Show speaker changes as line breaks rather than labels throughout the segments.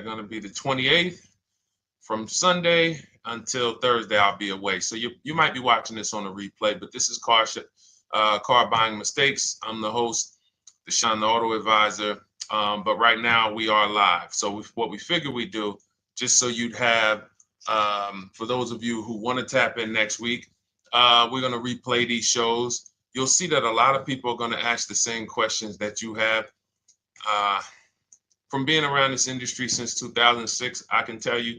going to be the 28th. From Sunday until Thursday, I'll be away. So you might be watching this on a replay, but this is Car Buying Mistakes. I'm the host, Deshone the Auto Advisor. But right now we are live. So what we figured we'd do, just so you'd have, for those of you who want to tap in next week, we're going to replay these shows. You'll see that a lot of people are going to ask the same questions that you have. From being around this industry since 2006, I can tell you,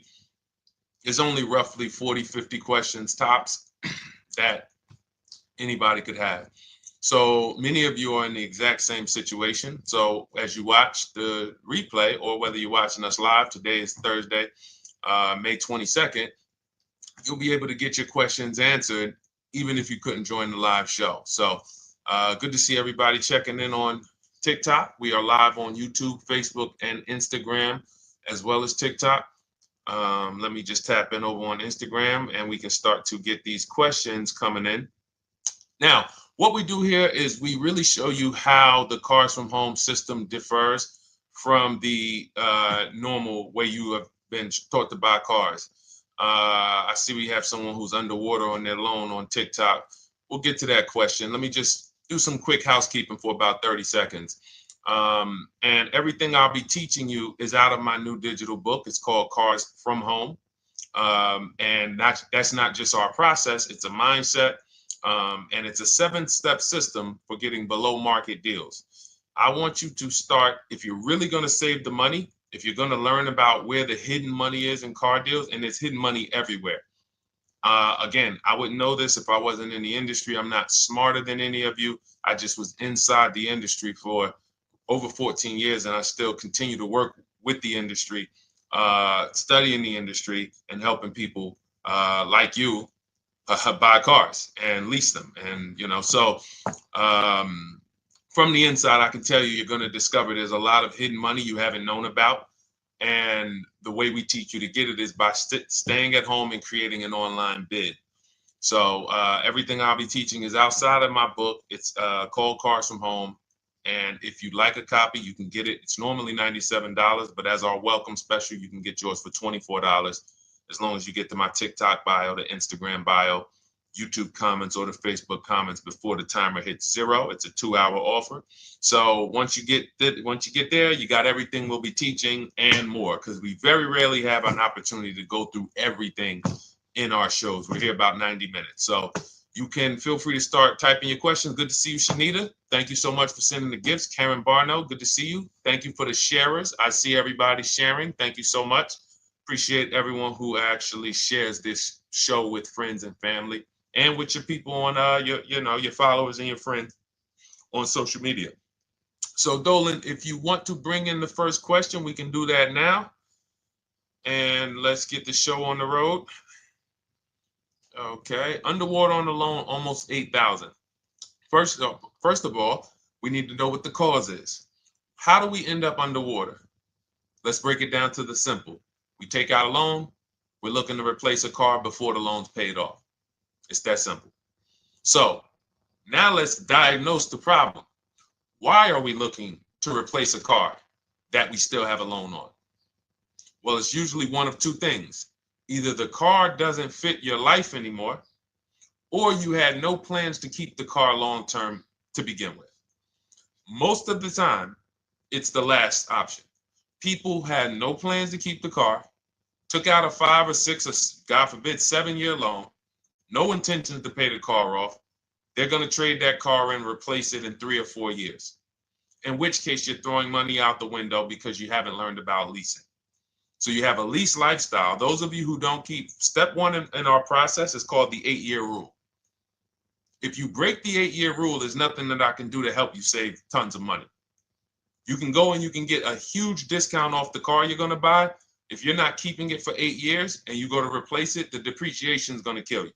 there's only roughly 40, 50 questions tops that anybody could have. So many of you are in the exact same situation. So as you watch the replay, or whether you're watching us live, today is Thursday, May 22nd, you'll be able to get your questions answered, even if you couldn't join the live show. So good to see everybody checking in on TikTok. We are live on YouTube, Facebook, and Instagram, as well as TikTok. Let me just tap in over on Instagram and we can start to get these questions coming in. Now, what we do here is we really show you how the Cars from Home system differs from the normal way you have been taught to buy cars. I see we have someone who's underwater on their loan on TikTok. We'll get to that question. Let me just do some quick housekeeping for about 30 seconds. And everything I'll be teaching you is out of my new digital book. It's called Cars from Home. And that's not just our process, it's a mindset. And it's a 7-step system for getting below market deals. I want you to start, if you're really going to save the money, if you're going to learn about where the hidden money is in car deals, and there's hidden money everywhere. Again, I wouldn't know this if I wasn't in the industry. I'm not smarter than any of you. I just was inside the industry for over 14 years, and I still continue to work with the industry, studying the industry and helping people like you buy cars and lease them. And, so from the inside, I can tell you, you're going to discover there's a lot of hidden money you haven't known about. And the way we teach you to get it is by staying at home and creating an online bid. So everything I'll be teaching is outside of my book. It's called Cars from Home. And if you'd like a copy, you can get it. It's normally $97, but as our welcome special, you can get yours for $24, as long as you get to my TikTok bio, the Instagram bio, YouTube comments, or the Facebook comments before the timer hits 0. It's a 2-hour offer. So once you get there, you got everything we'll be teaching and more, because we very rarely have an opportunity to go through everything in our shows. We're here about 90 minutes. So you can feel free to start typing your questions. Good to see you, Shanita. Thank you so much for sending the gifts. Karen Barno, good to see you. Thank you for the sharers. I see everybody sharing. Thank you so much. Appreciate everyone who actually shares this show with friends and family, and with your people on your followers and your friends on social media. So Dolan, if you want to bring in the first question, we can do that now. And let's get the show on the road. Okay, underwater on the loan, almost 8,000. First of all, we need to know what the cause is. How do we end up underwater? Let's break it down to the simple. We take out a loan, we're looking to replace a car before the loan's paid off. It's that simple. So now let's diagnose the problem. Why are we looking to replace a car that we still have a loan on? Well, it's usually one of two things. Either the car doesn't fit your life anymore, or you had no plans to keep the car long-term to begin with. Most of the time, it's the last option. People had no plans to keep the car, took out a 5 or 6 or God forbid 7-year loan, no intentions to pay the car off. They're going to trade that car in, replace it in 3 or 4 years. In which case you're throwing money out the window because you haven't learned about leasing. So you have a lease lifestyle. Those of you who don't keep, step 1 in our process is called the 8-year rule. If you break the 8-year rule, there's nothing that I can do to help you save tons of money. You can go and you can get a huge discount off the car you're going to buy. If you're not keeping it for 8 years and you go to replace it, the depreciation is going to kill you.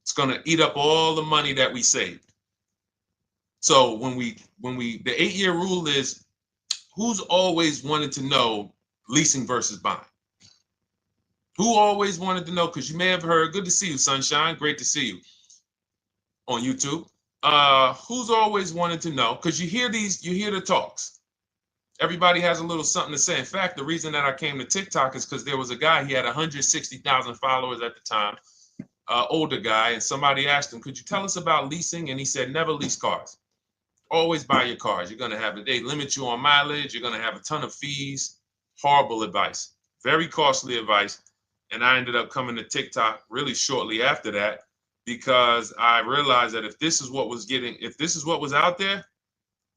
It's going to eat up all the money that we saved. So the 8-year rule is, who's always wanted to know leasing versus buying? Who always wanted to know? Because you may have heard, good to see you, Sunshine. Great to see you on YouTube. Who's always wanted to know? Because you hear the talks. Everybody has a little something to say. In fact, the reason that I came to TikTok is because there was a guy, he had 160,000 followers at the time, older guy, and somebody asked him, could you tell us about leasing? And he said, never lease cars. Always buy your cars. You're going to have they limit you on mileage. You're going to have a ton of fees. Horrible advice. Very costly advice. And I ended up coming to TikTok really shortly after that because I realized that if this is what was out there,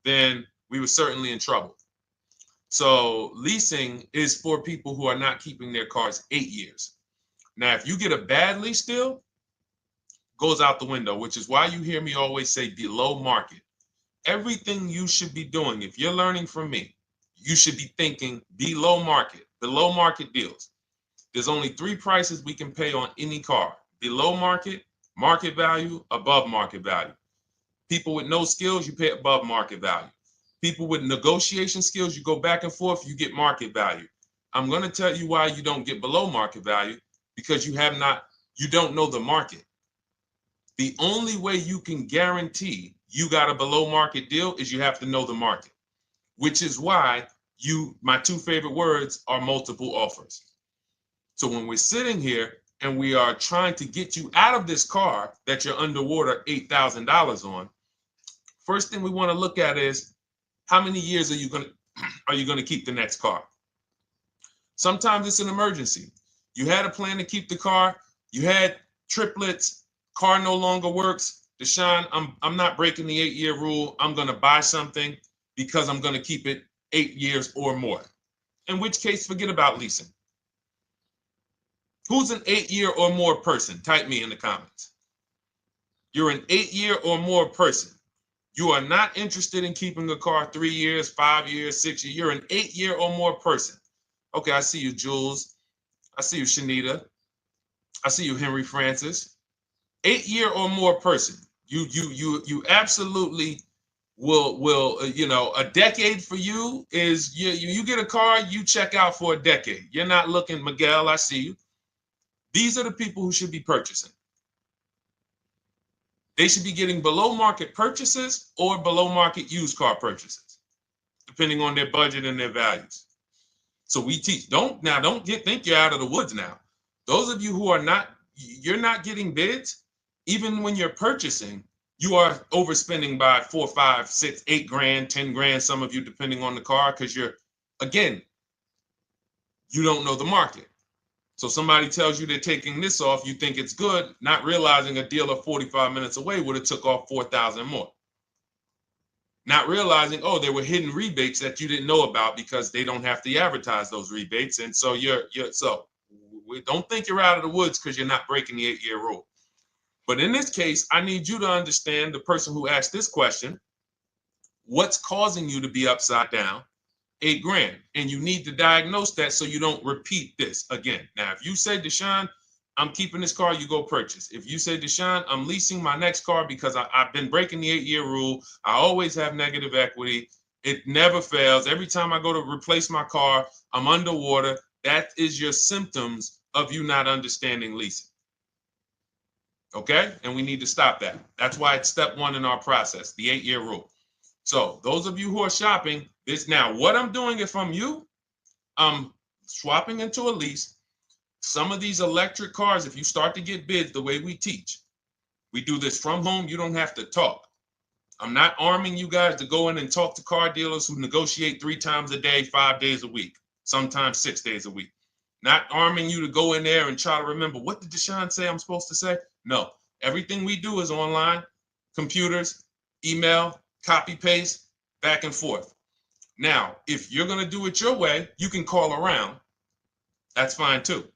then we were certainly in trouble. So leasing is for people who are not keeping their cars 8 years. Now, if you get a bad lease deal, goes out the window, which is why you hear me always say below market. Everything you should be doing, if you're learning from me, you should be thinking below market deals. There's only 3 prices we can pay on any car: below market, market value, above market value. People with no skills, you pay above market value. People with negotiation skills, you go back and forth, you get market value. I'm going to tell you why you don't get below market value, because you don't know the market. The only way you can guarantee you got a below market deal is you have to know the market, which is why my 2 favorite words are multiple offers. So when we're sitting here and we are trying to get you out of this car that you're underwater $8,000 on, first thing we want to look at is how many years are you going to keep the next car? Sometimes it's an emergency. You had a plan to keep the car, you had triplets, car no longer works. Deshone, I'm not breaking the 8-year rule. I'm going to buy something because I'm going to keep it 8 years or more. In which case, forget about leasing. Who's an 8-year or more person? Type me in the comments. You're an 8-year or more person. You are not interested in keeping a car 3 years, 5 years, 6 years. You're an 8-year or more person. Okay, I see you, Jules. I see you, Shanita. I see you, Henry Francis. 8-year or more person. You absolutely will a decade for you is you get a car, you check out for a decade. You're not looking, Miguel, I see you. These are the people who should be purchasing. They should be getting below market purchases or below market used car purchases, depending on their budget and their values. So we teach, think you're out of the woods now. Those of you who you're not getting bids, even when you're purchasing, you are overspending by 4, 5, 6, 8 grand, 10 grand, some of you, depending on the car, because you don't know the market. So somebody tells you they're taking this off, you think it's good, not realizing a dealer 45 minutes away would have took off 4,000 more. Not realizing, there were hidden rebates that you didn't know about because they don't have to advertise those rebates. And so we don't think you're out of the woods because you're not breaking the 8-year rule. But in this case, I need you to understand, the person who asked this question, what's causing you to be upside down 8 grand? And you need to diagnose that so you don't repeat this again. Now, if you say, Deshone, I'm keeping this car, you go purchase. If you say, Deshone, I'm leasing my next car because I've been breaking the 8-year rule, I always have negative equity, it never fails. Every time I go to replace my car, I'm underwater. That is your symptoms of you not understanding leasing. Okay? And we need to stop that. That's why it's step 1 in our process, the 8-year rule. So those of you who are shopping this now, what I'm doing, if I'm you, I'm swapping into a lease. Some of these electric cars, if you start to get bids the way we teach, we do this from home. You don't have to talk. I'm not arming you guys to go in and talk to car dealers who negotiate 3 times a day, 5 days a week, sometimes 6 days a week. Not arming you to go in there and try to remember, what did Deshone say I'm supposed to say? No, everything we do is online, computers, email, copy, paste, back and forth. Now, if you're going to do it your way, you can call around. That's fine too.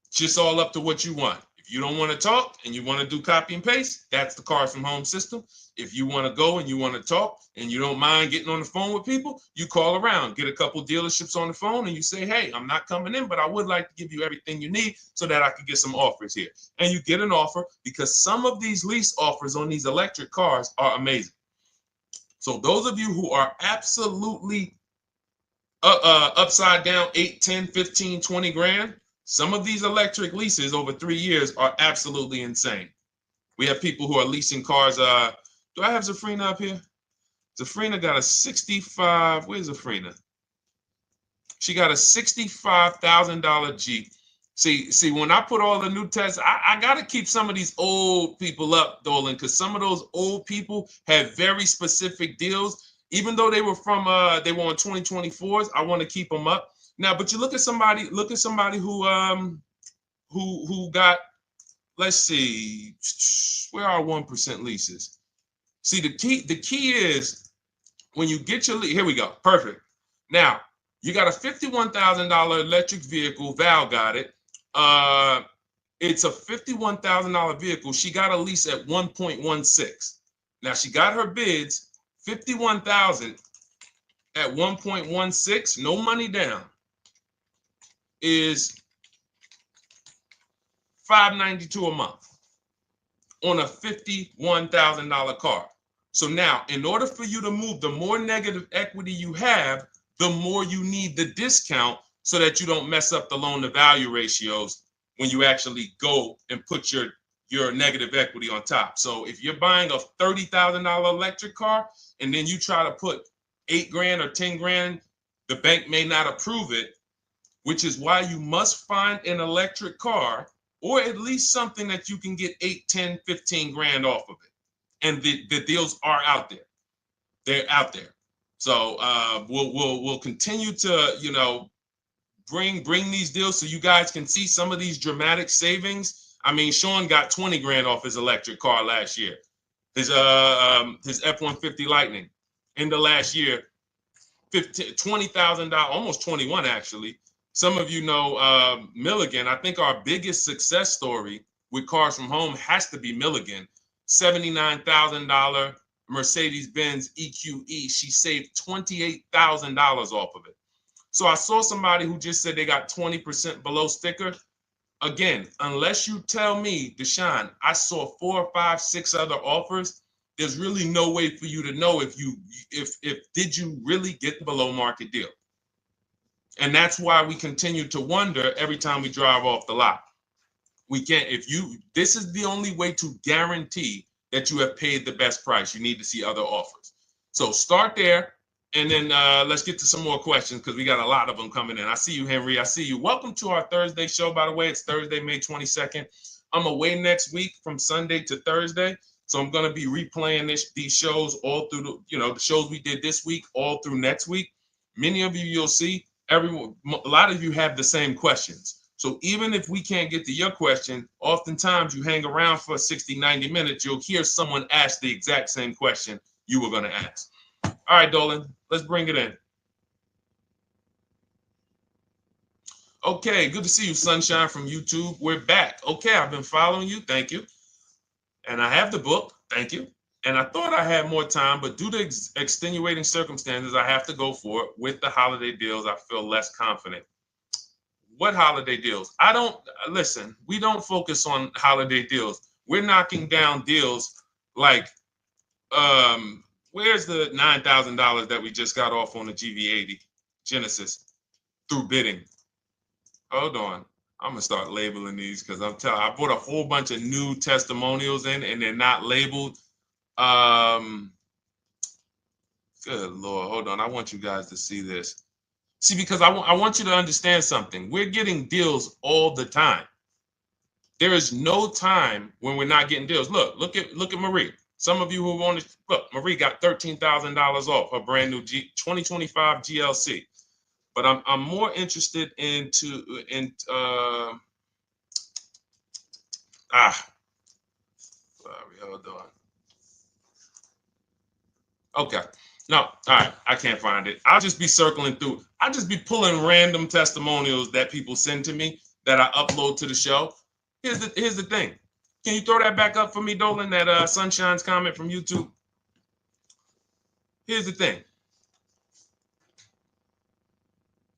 It's just all up to what you want. If you don't want to talk and you want to do copy and paste, that's the Cars from Home system. If you want to go and you want to talk and you don't mind getting on the phone with people, you call around, get a couple dealerships on the phone, and you say, hey, I'm not coming in, but I would like to give you everything you need so that I can get some offers here. And you get an offer, because some of these lease offers on these electric cars are amazing. So those of you who are absolutely upside down 8, 10, 15, 20 grand, some of these electric leases over 3 years are absolutely insane. We have people who are leasing cars. Do I have Zafrina up here? Zafrina got a 65. Where's Zafrina? She got a $65,000 Jeep. See, when I put all the new tests, I got to keep some of these old people up, Dolan, because some of those old people have very specific deals. Even though they were on 2024s, I want to keep them up. Now, but you look at somebody who got, let's see, where are 1% leases? See, the key is when you get your lease, here we go, perfect. Now, you got a $51,000 electric vehicle, Val got it. It's a $51,000 vehicle. She got a lease at 1.16. Now she got her bids, 51,000 at 1.16, no money down, is $592 a month on a $51,000 car. So now, in order for you to move, the more negative equity you have, the more you need the discount so that you don't mess up the loan to value ratios when you actually go and put your negative equity on top. So if you're buying a $30,000 electric car and then you try to put $8,000 or $10,000, the bank may not approve it, which is why you must find an electric car or at least something that you can get 8, 10, 15 grand off of it. And the deals are out there. They're out there. So we'll continue to, bring these deals so you guys can see some of these dramatic savings. I mean, Sean got 20 grand off his electric car last year. His F-150 Lightning in the last year, $20,000, almost 21 actually. Some of you know Milligan. I think our biggest success story with Cars from Home has to be Milligan. $79,000 Mercedes-Benz EQE. She saved $28,000 off of it. So I saw somebody who just said they got 20% below sticker. Again, unless you tell me, Deshone, I saw 4, 5, 6 other offers, there's really no way for you to know if did you really get the below market deal. And that's why we continue to wonder every time we drive off the lot. We can't, this is the only way to guarantee that you have paid the best price. You need to see other offers. So start there. And then let's get to some more questions because we got a lot of them coming in. I see you, Henry. I see you. Welcome to our Thursday show, by the way. It's Thursday, May 22nd. I'm away next week from Sunday to Thursday. So I'm going to be replaying these shows all through, the shows we did this week, all through next week. Many of you, you'll see, a lot of you have the same questions. So even if we can't get to your question, oftentimes you hang around for 60, 90 minutes, you'll hear someone ask the exact same question you were going to ask. All right, Dolan, let's bring it in. Okay, good to see you, Sunshine from YouTube. We're back. Okay, I've been following you. Thank you. And I have the book. Thank you. And I thought I had more time, but due to extenuating circumstances, I have to go for it. With the holiday deals, I feel less confident. What holiday deals? Listen, we don't focus on holiday deals. We're knocking down deals like, where's the $9,000 that we just got off on the GV80 Genesis through bidding? Hold on. I'm going to start labeling these because I bought a whole bunch of new testimonials in and they're not labeled. Good Lord. Hold on. I want you guys to see this. See, because I want you to understand something. We're getting deals all the time. There is no time when we're not getting deals. Look at Marie. Some of you who want to look, Marie got $13,000 off her brand new 2025 GLC. But I'm more interested sorry, hold on. Okay. No, all right, I can't find it. I'll just be circling through. I'll just be pulling random testimonials that people send to me that I upload to the show. Here's the thing. Can you throw that back up for me, Dolan, that Sunshine's comment from YouTube? Here's the thing.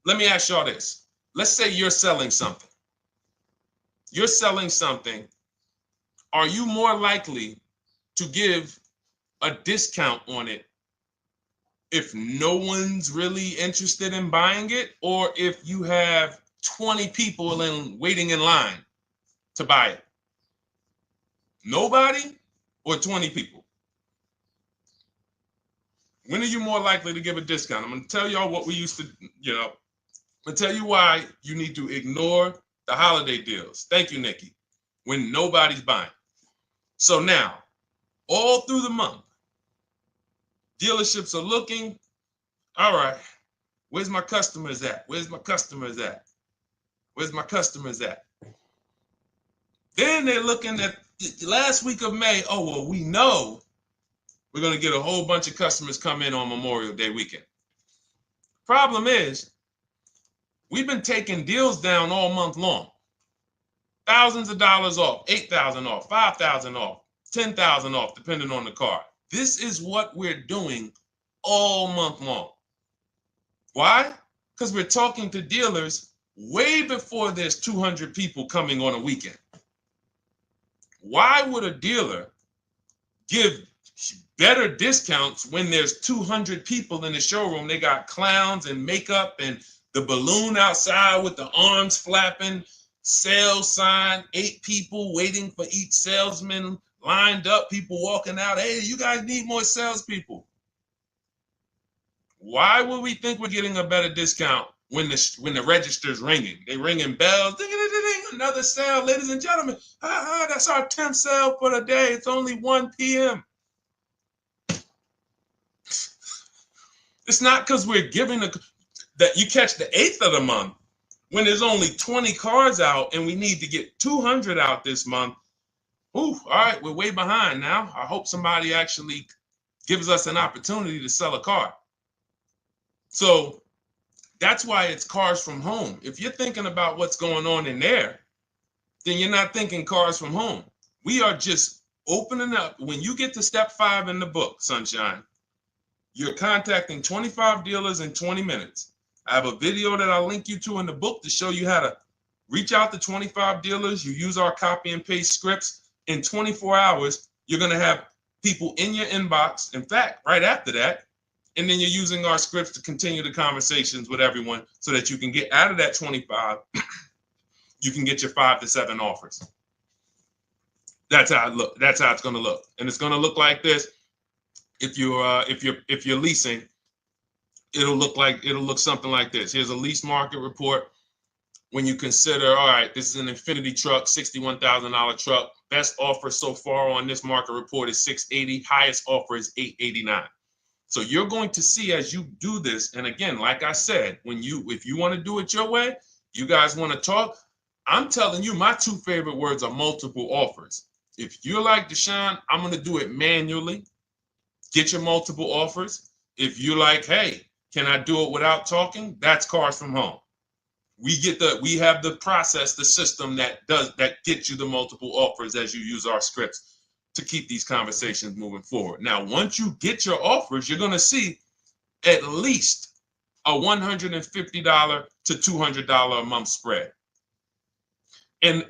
Let me ask y'all this. Let's say you're selling something. You're selling something. Are you more likely to give a discount on it if no one's really interested in buying it, or if you have 20 people waiting in line to buy it? Nobody or 20 people? When are you more likely to give a discount? I'm going to tell y'all what we used to, I'm going to tell you why you need to ignore the holiday deals. Thank you, Nikki. When nobody's buying. So now, all through the month, dealerships are looking, all right, where's my customers at? Where's my customers at? Where's my customers at? Then they're looking at the last week of May. Oh, well, we know we're going to get a whole bunch of customers come in on Memorial Day weekend. Problem is, we've been taking deals down all month long. Thousands of dollars off, 8,000 off, 5,000 off, 10,000 off, depending on the car. This is what we're doing all month long. Why? Because we're talking to dealers way before there's 200 people coming on a weekend. Why would a dealer give better discounts when there's 200 people in the showroom? They got clowns and makeup and the balloon outside with the arms flapping, sales sign, 8 people waiting for each salesman lined up, people walking out. Hey, you guys need more salespeople. Why would we think we're getting a better discount when the register's ringing? They ringing bells, ding, ding, ding, ding, another sale, ladies and gentlemen. That's our 10th sale for the day. It's only 1 p.m. It's not because we're giving that you catch the 8th of the month when there's only 20 cars out and we need to get 200 out this month. Ooh, all right, we're way behind now. I hope somebody actually gives us an opportunity to sell a car. So that's why it's cars from home. If you're thinking about what's going on in there, then you're not thinking cars from home. We are just opening up. When you get to step 5 in the book, Sunshine, you're contacting 25 dealers in 20 minutes. I have a video that I'll link you to in the book to show you how to reach out to 25 dealers. You use our copy and paste scripts. In 24 hours, you're going to have people in your inbox. In fact, right after that, and then you're using our scripts to continue the conversations with everyone so that you can get out of that 25, you can get your 5 to 7 offers. That's how it look. That's how it's going to look. And it's going to look like this. If you're leasing, it'll look something like this. Here's a lease market report. When you consider, all right, this is an Infinity truck, $61,000 truck. Best offer so far on this market report is $680. Highest offer is $889. So you're going to see as you do this, and again, like I said, if you want to do it your way, you guys want to talk, I'm telling you, my 2 favorite words are multiple offers. If you're like Deshone, I'm going to do it manually. Get your multiple offers. If you're like, hey, can I do it without talking? That's cars from home. We have the process, the system that gets you the multiple offers as you use our scripts to keep these conversations moving forward. Now, once you get your offers, you're going to see at least a $150 to $200 a month spread. And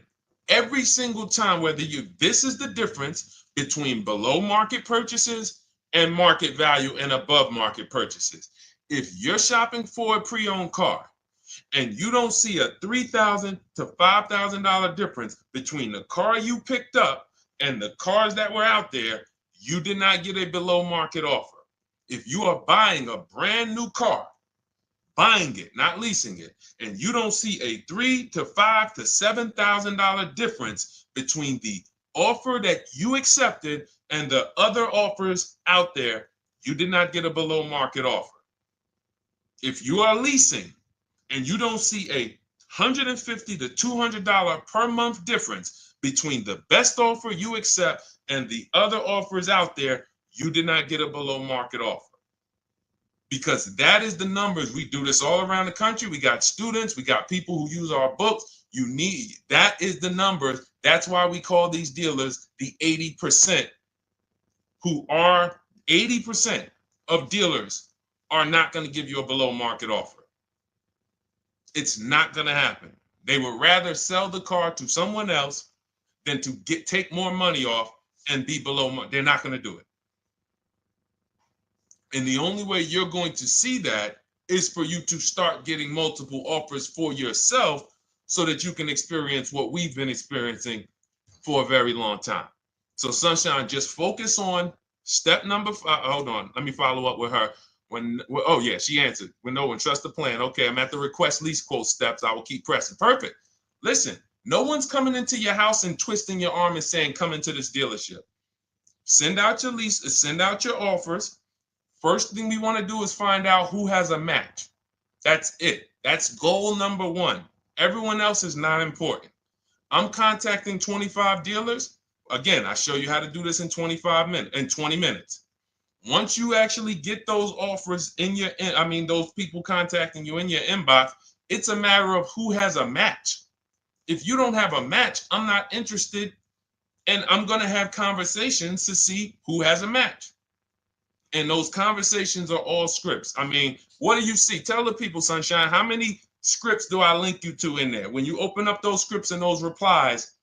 every single time, this is the difference between below market purchases and market value and above market purchases. If you're shopping for a pre-owned car and you don't see a $3,000 to $5,000 difference between the car you picked up and the cars that were out there, you did not get a below market offer. If you are buying a brand new car, buying it, not leasing it, and you don't see a $3,000 to $5,000 to $7,000 difference between the offer that you accepted and the other offers out there, you did not get a below market offer. If you are leasing and you don't see a $150 to $200 per month difference between the best offer you accept and the other offers out there, you did not get a below market offer. Because that is the numbers. We do this all around the country. We got students, we got people who use our books. That is the numbers. That's why we call these dealers the 80%, who are 80% of dealers are not going to give you a below market offer. It's not going to happen. They would rather sell the car to someone else than to take more money off and be below market. They're not going to do it. And the only way you're going to see that is for you to start getting multiple offers for yourself so that you can experience what we've been experiencing for a very long time. So Sunshine, just focus on Step number 5. Hold on. Let me follow up with her. Oh yeah, she answered. When trust the plan. Okay, I'm at the request lease quote steps. I will keep pressing. Perfect. Listen, no one's coming into your house and twisting your arm and saying, come into this dealership. Send out your lease, send out your offers. First thing we want to do is find out who has a match. That's it. That's goal number 1. Everyone else is not important. I'm contacting 25 dealers. Again, I show you how to do this in 20 minutes. Once you actually get those offers those people contacting you in your inbox, it's a matter of who has a match. If you don't have a match, I'm not interested, and I'm going to have conversations to see who has a match. And those conversations are all scripts. I mean, what do you see? Tell the people, Sunshine, how many scripts do I link you to in there? When you open up those scripts and those replies,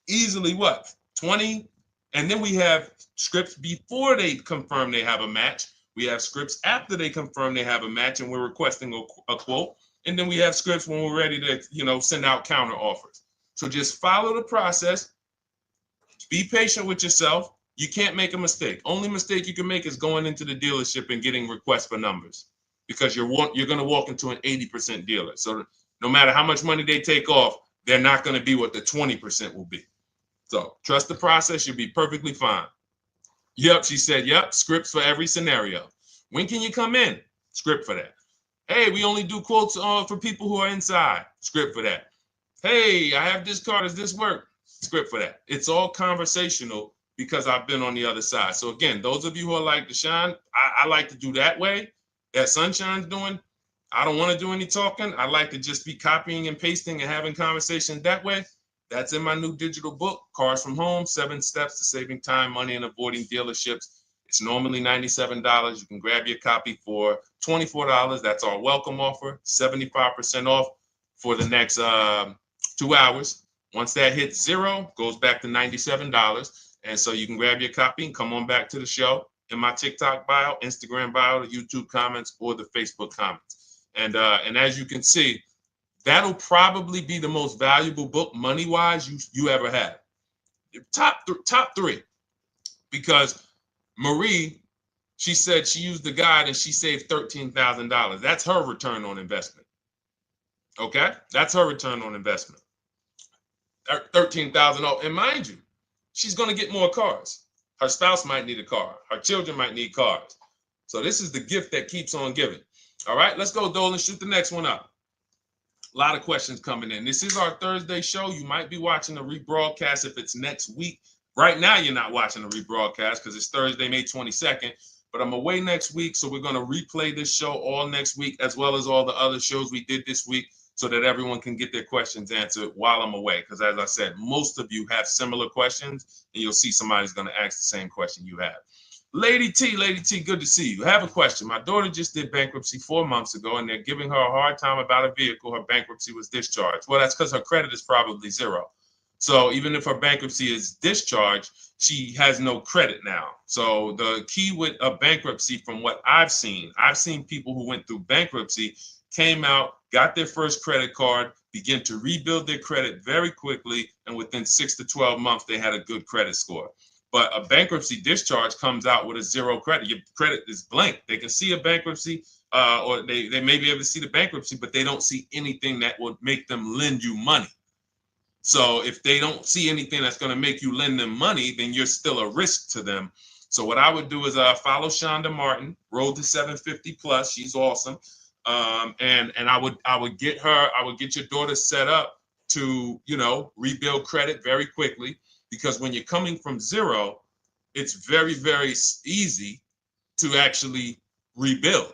easily what? 20? And then we have scripts before they confirm they have a match. We have scripts after they confirm they have a match and we're requesting a quote. And then we have scripts when we're ready to, send out counter offers. So just follow the process. Be patient with yourself. You can't make a mistake. Only mistake you can make is going into the dealership and getting requests for numbers, because you're going to walk into an 80% dealer. So no matter how much money they take off, they're not going to be what the 20% will be. So trust the process. You'll be perfectly fine. Yep, she said, yep, scripts for every scenario. When can you come in? Script for that. Hey, we only do quotes for people who are inside. Script for that. Hey, I have this car. Does this work? Script for that. It's all conversational because I've been on the other side. So again, those of you who are like Deshone, I like to do that way, that Sunshine's doing. I don't want to do any talking. I like to just be copying and pasting and having conversations that way. That's in my new digital book, Cars from Home, 7 Steps to Saving Time, Money, and Avoiding Dealerships. It's normally $97. You can grab your copy for $24. That's our welcome offer, 75% off for the next 2 hours. Once that hits 0, goes back to $97. And so you can grab your copy and come on back to the show in my TikTok bio, Instagram bio, the YouTube comments, or the Facebook comments. And as you can see, that'll probably be the most valuable book money-wise you ever had. Top 3. Because Marie, she said she used the guide and she saved $13,000. That's her return on investment. Okay? That's her return on investment. $13,000. And mind you, she's going to get more cars. Her spouse might need a car. Her children might need cars. So this is the gift that keeps on giving. All right, let's go, Dolan. Shoot the next one up. A lot of questions coming in. This is our Thursday show. You might be watching the rebroadcast if it's next week. Right now, you're not watching the rebroadcast because it's Thursday, May 22nd. But I'm away next week, so we're going to replay this show all next week, as well as all the other shows we did this week, so that everyone can get their questions answered while I'm away. Because as I said, most of you have similar questions, and you'll see somebody's going to ask the same question you have. Lady T, good to see you. I have a question. My daughter just did bankruptcy 4 months ago, and they're giving her a hard time about a vehicle. Her bankruptcy was discharged. Well, that's because her credit is probably 0. So even if her bankruptcy is discharged, she has no credit now. So the key with a bankruptcy, from what I've seen people who went through bankruptcy, came out, got their first credit card, began to rebuild their credit very quickly, and within 6 to 12 months, they had a good credit score. But a bankruptcy discharge comes out with a 0 credit. Your credit is blank. They can see a bankruptcy, or they may be able to see the bankruptcy, but they don't see anything that would make them lend you money. So if they don't see anything that's going to make you lend them money, then you're still a risk to them. So what I would do is follow Shonda Martin, Road to 750 Plus. She's awesome. And I would get your daughter set up to, rebuild credit very quickly, because when you're coming from 0, it's very, very easy to actually rebuild.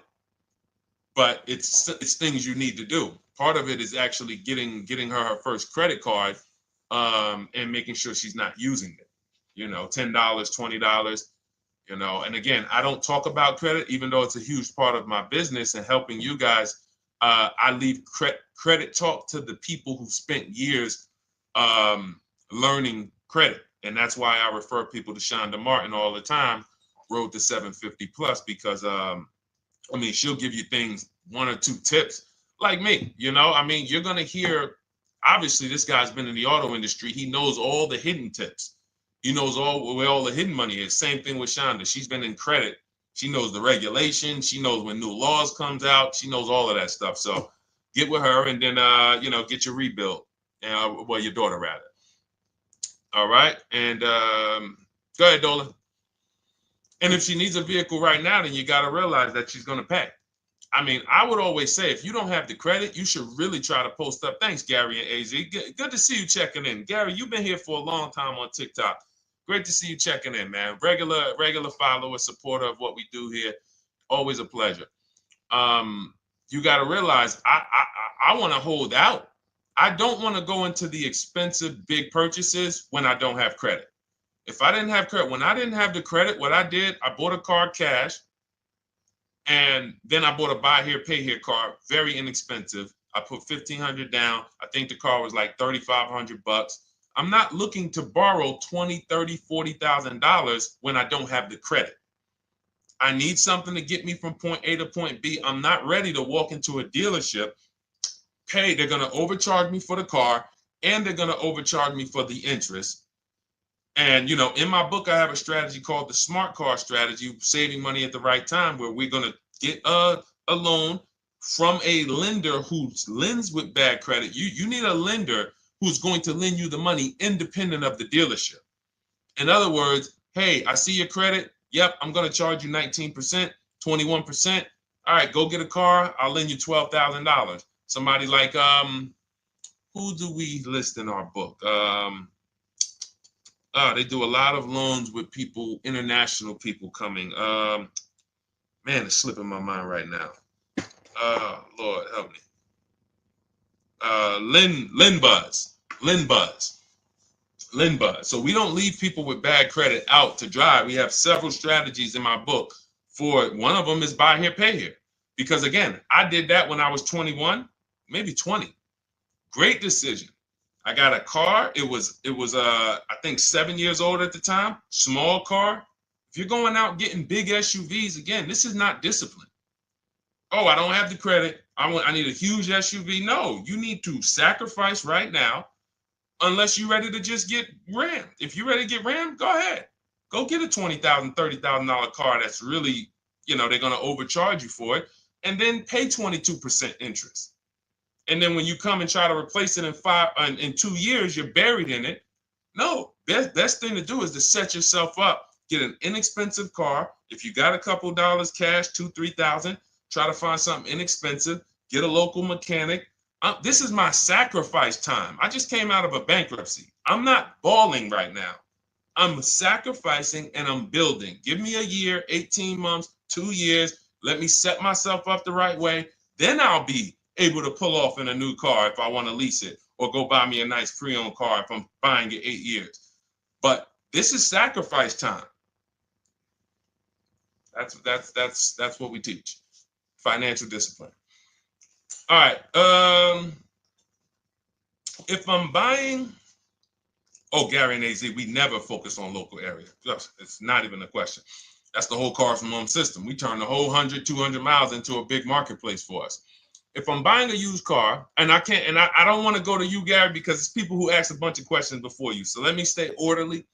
But it's things you need to do. Part of it is actually getting her first credit card, and making sure she's not using it. $10, $20. And again, I don't talk about credit, even though it's a huge part of my business and helping you guys. I leave credit talk to the people who spent years learning credit. And that's why I refer people to Shonda Martin all the time, Road to 750 Plus, because she'll give you things, 1 or 2 tips, like me. You're going to hear, obviously, this guy's been in the auto industry. He knows all the hidden tips, He knows where all the hidden money is. Same thing with Shonda. She's been in credit. She knows the regulation. She knows when new laws comes out. She knows all of that stuff. So get with her and then, get your rebuild. Well, your daughter rather. All right. And go ahead, Dolan. And if she needs a vehicle right now, then you got to realize that she's going to pay. I mean, I would always say if you don't have the credit, you should really try to post up. Thanks, Gary and AZ. Good to see you checking in. Gary, you've been here for a long time on TikTok. Great to see you checking in, man. Regular follower, supporter of what we do here. Always a pleasure. You got to realize I want to hold out. I don't want to go into the expensive big purchases when I don't have credit. If I didn't have credit, when I didn't have the credit, what I did, I bought a car cash, and then I bought a buy here, pay here card, very inexpensive. I put $1,500 down. I think the car was like $3,500. I'm not looking to borrow $20,000, $30,000, $40,000 when I don't have the credit. I need something to get me from point A to point B. I'm not ready to walk into a dealership, pay. They're going to overcharge me for the car, and they're going to overcharge me for the interest. And, in my book, I have a strategy called the smart car strategy, saving money at the right time, where we're going to get a loan from a lender who lends with bad credit. You need a lender who's going to lend you the money independent of the dealership. In other words, hey, I see your credit. Yep, I'm going to charge you 19%, 21%. All right, go get a car. I'll lend you $12,000. Somebody like, who do we list in our book? They do a lot of loans with people, international people coming. Man, it's slipping my mind right now. Lord help me. Linbuzz. So we don't leave people with bad credit out to dry. We have several strategies in my book for it. One of them is buy here, pay here. Because again, I did that when I was 21, maybe 20. Great decision. I got a car. It was I think 7 years old at the time. Small car. If you're going out getting big SUVs, again, this is not discipline. Oh, I don't have the credit. I need a huge SUV. No, you need to sacrifice right now, unless you're ready to just get rammed. If you're ready to get rammed, go ahead. Go get a $20,000, $30,000 car that's really, they're going to overcharge you for it, and then pay 22% interest. And then when you come and try to replace it in 2 years, you're buried in it. No, best thing to do is to set yourself up. Get an inexpensive car. If you got a couple dollars cash, $2,000, $3,000, try to find something inexpensive. Get a local mechanic. This is my sacrifice time. I just came out of a bankruptcy. I'm not balling right now. I'm sacrificing and I'm building. Give me a year, 18 months, 2 years. Let me set myself up the right way. Then I'll be able to pull off in a new car if I want to lease it, or go buy me a nice pre-owned car if I'm buying it 8 years. But this is sacrifice time. That's what we teach. Financial discipline. All right. If I'm buying, Gary and AZ, we never focus on local area. It's not even a question. That's the whole car from home system. We turn the whole 100, 200 miles into a big marketplace for us. If I'm buying a used car, and I can't, and I don't want to go to you, Gary, because it's people who ask a bunch of questions before you. So let me stay orderly.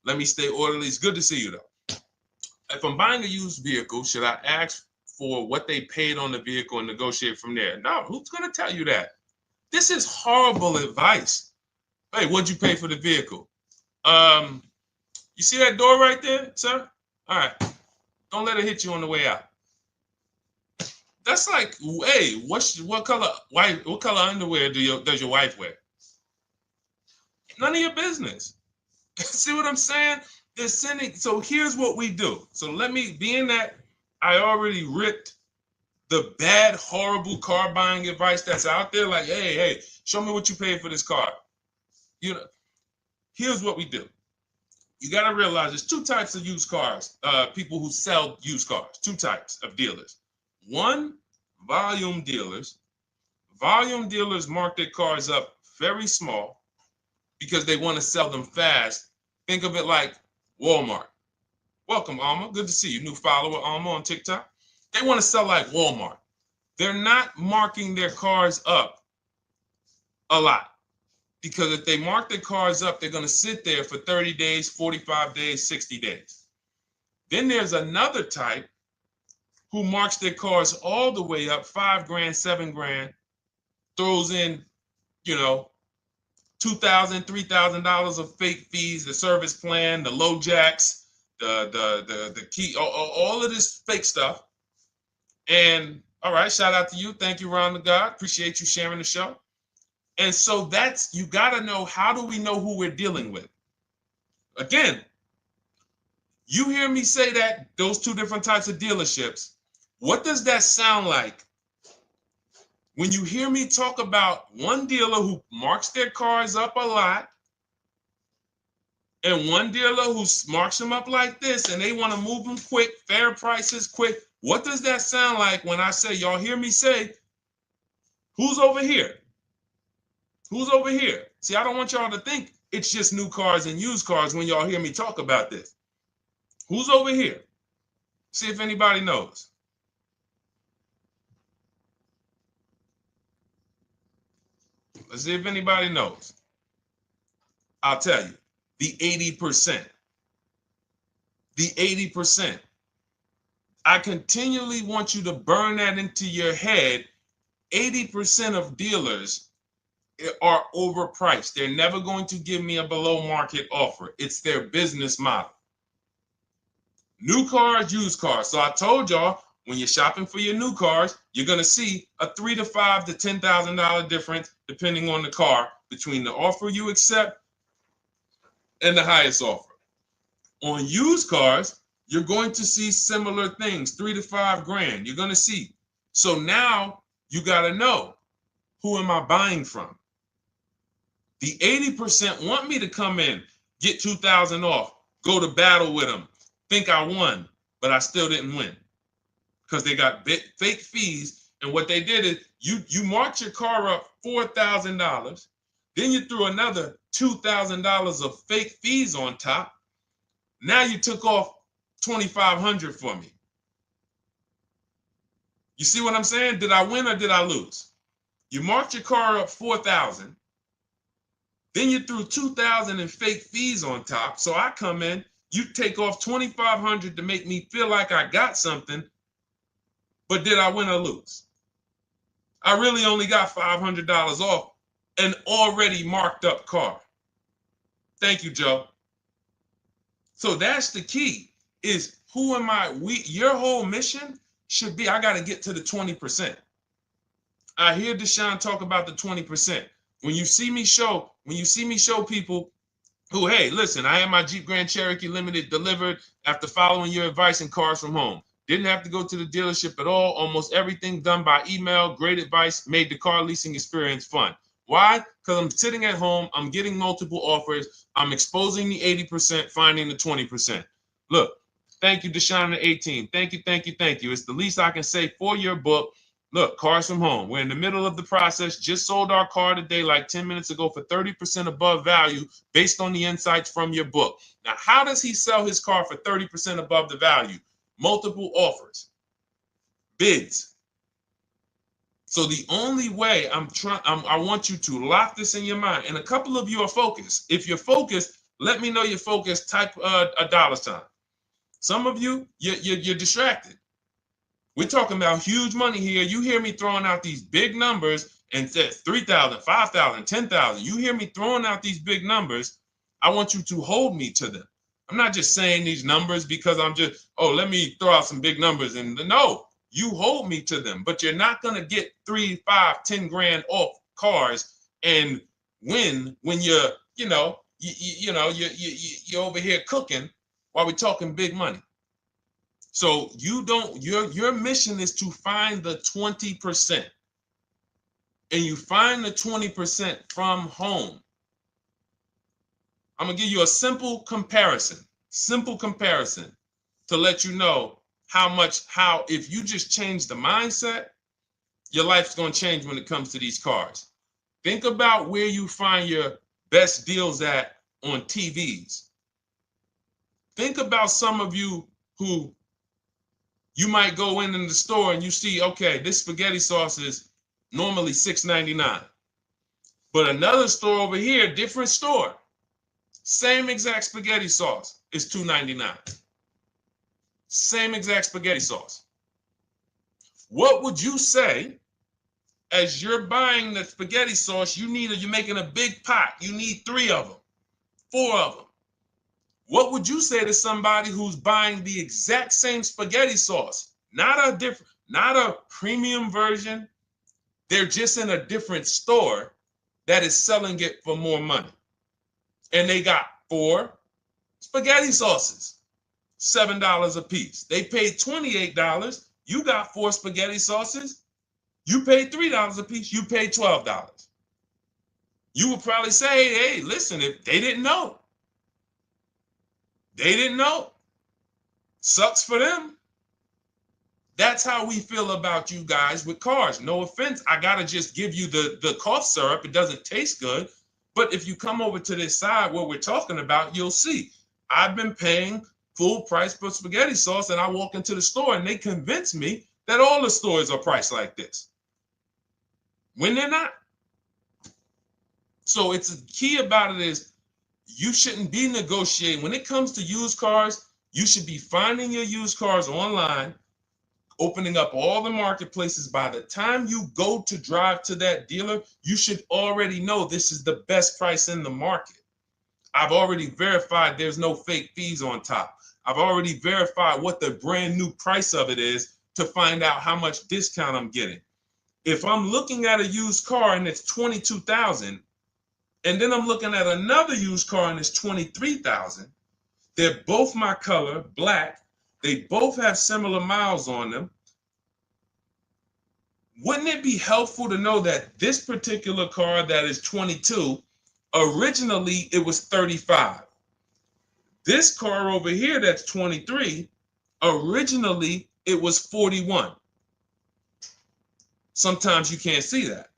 It's good to see you, though. If I'm buying a used vehicle, should I ask for what they paid on the vehicle and negotiate from there? No, who's going to tell you that? This is horrible advice. Hey, what'd you pay for the vehicle? You see that door right there, sir? All right. Don't let it hit you on the way out. That's like, hey, what color underwear does your wife wear? None of your business. See what I'm saying? They're sending. So here's what we do. So being that I already ripped the bad, horrible car buying advice that's out there, like, hey, show me what you paid for this car. Here's what we do. You got to realize there's two types of used cars, people who sell used cars, two types of dealers. One, volume dealers. Volume dealers mark their cars up very small because they want to sell them fast. Think of it like Walmart. Welcome, Alma. Good to see you. New follower, Alma, on TikTok. They want to sell like Walmart. They're not marking their cars up a lot. Because if they mark their cars up, they're going to sit there for 30 days, 45 days, 60 days. Then there's another type who marks their cars all the way up, 5 grand, 7 grand, throws in, you know, $2,000, $3,000 of fake fees, the service plan, the low jacks, the key, all of this fake stuff. And all right, shout out to you. Thank you, Ron the God. Appreciate you sharing the show. And so that's, you got to know, how do we know who we're dealing with? Again, you hear me say that, those two different types of dealerships. What does that sound like when you hear me talk about one dealer who marks their cars up a lot and one dealer who marks them up like this and they want to move them quick, fair prices, quick? What does that sound like when I say, y'all hear me say, who's over here? Who's over here? See, I don't want y'all to think it's just new cars and used cars when y'all hear me talk about this. Who's over here? See if anybody knows. Let's see if anybody knows. I'll tell you, the 80%. The 80%. I continually want you to burn that into your head. 80% of dealers are overpriced. They're never going to give me a below market offer. It's their business model. New cars, used cars. So I told y'all, when you're shopping for your new cars, you're going to see a $3,000 to $5,000 to $10,000 difference, depending on the car, between the offer you accept and the highest offer. On used cars, you're going to see similar things, 3 to 5 grand. You're going to see. So now you got to know, who am I buying from? The 80% want me to come in, get 2,000 off, go to battle with them, think I won, but I still didn't win because they got fake fees. And what they did is you marked your car up $4,000, then you threw another $2,000 of fake fees on top. Now you took off $2,500 for me. You see what I'm saying? Did I win or did I lose? You marked your car up $4,000. Then you threw $2,000 in fake fees on top. So I come in, you take off $2,500 to make me feel like I got something. But did I win or lose? I really only got $500 off an already marked up car. Thank you, Joe. So that's the key, is who am I? Your whole mission should be, I got to get to the 20%. I hear Deshone talk about the 20%. When you see me show people who, hey, listen, I had my Jeep Grand Cherokee Limited delivered after following your advice and cars from home. Didn't have to go to the dealership at all. Almost everything done by email. Great advice. Made the car leasing experience fun. Why? Because I'm sitting at home. I'm getting multiple offers. I'm exposing the 80%, finding the 20%. Look, thank you, Deshone the 18. Thank you, thank you, thank you. It's the least I can say for your book. Look, cars from home. We're in the middle of the process. Just sold our car today, like 10 minutes ago, for 30% above value based on the insights from your book. Now, how does he sell his car for 30% above the value? Multiple offers, bids. So the only way I want you to lock this in your mind. And a couple of you are focused. If you're focused, let me know you're focused. Type a $sign. Some of you, you're distracted. We're talking about huge money here. You hear me throwing out these big numbers and said 3,000, 5,000, 10,000. You hear me throwing out these big numbers. I want you to hold me to them. I'm not just saying these numbers because I'm just, let me throw out some big numbers. And no, you hold me to them, but you're not going to get 3, 5, 10 grand off cars and win when you're over here cooking while we're talking big money. So your mission is to find the 20%. And you find the 20% from home. I'm going to give you a simple comparison to let you know how if you just change the mindset, your life's going to change when it comes to these cars. Think about where you find your best deals at on TVs. Think about some of you who you might go in the store and you see, okay, this spaghetti sauce is normally $6.99. But another store over here, different store, same exact spaghetti sauce is $2.99. Same exact spaghetti sauce. What would you say as you're buying the spaghetti sauce? You're making a big pot. You need 3 of them, 4 of them. What would you say to somebody who's buying the exact same spaghetti sauce? Not a premium version. They're just in a different store that is selling it for more money. And they got 4 spaghetti sauces, $7 a piece. They paid $28. You got 4 spaghetti sauces. You paid $3 a piece. You paid $12. You would probably say, hey, listen, if they didn't know. They didn't know. Sucks for them. That's how we feel about you guys with cars. No offense. I got to just give you the cough syrup. It doesn't taste good. But if you come over to this side where we're talking about, you'll see. I've been paying full price for spaghetti sauce, and I walk into the store and they convince me that all the stores are priced like this, when they're not. So it's the key about it is you shouldn't be negotiating. When it comes to used cars, you should be finding your used cars online, opening up all the marketplaces. By the time you go to drive to that dealer, you should already know this is the best price in the market. I've already verified there's no fake fees on top. I've already verified what the brand new price of it is to find out how much discount I'm getting. If I'm looking at a used car and it's $22,000, and then I'm looking at another used car and it's $23,000, they're both my color, black. They both have similar miles on them. Wouldn't it be helpful to know that this particular car that is 22, originally it was 35. This car over here that's 23, originally it was 41. Sometimes you can't see that.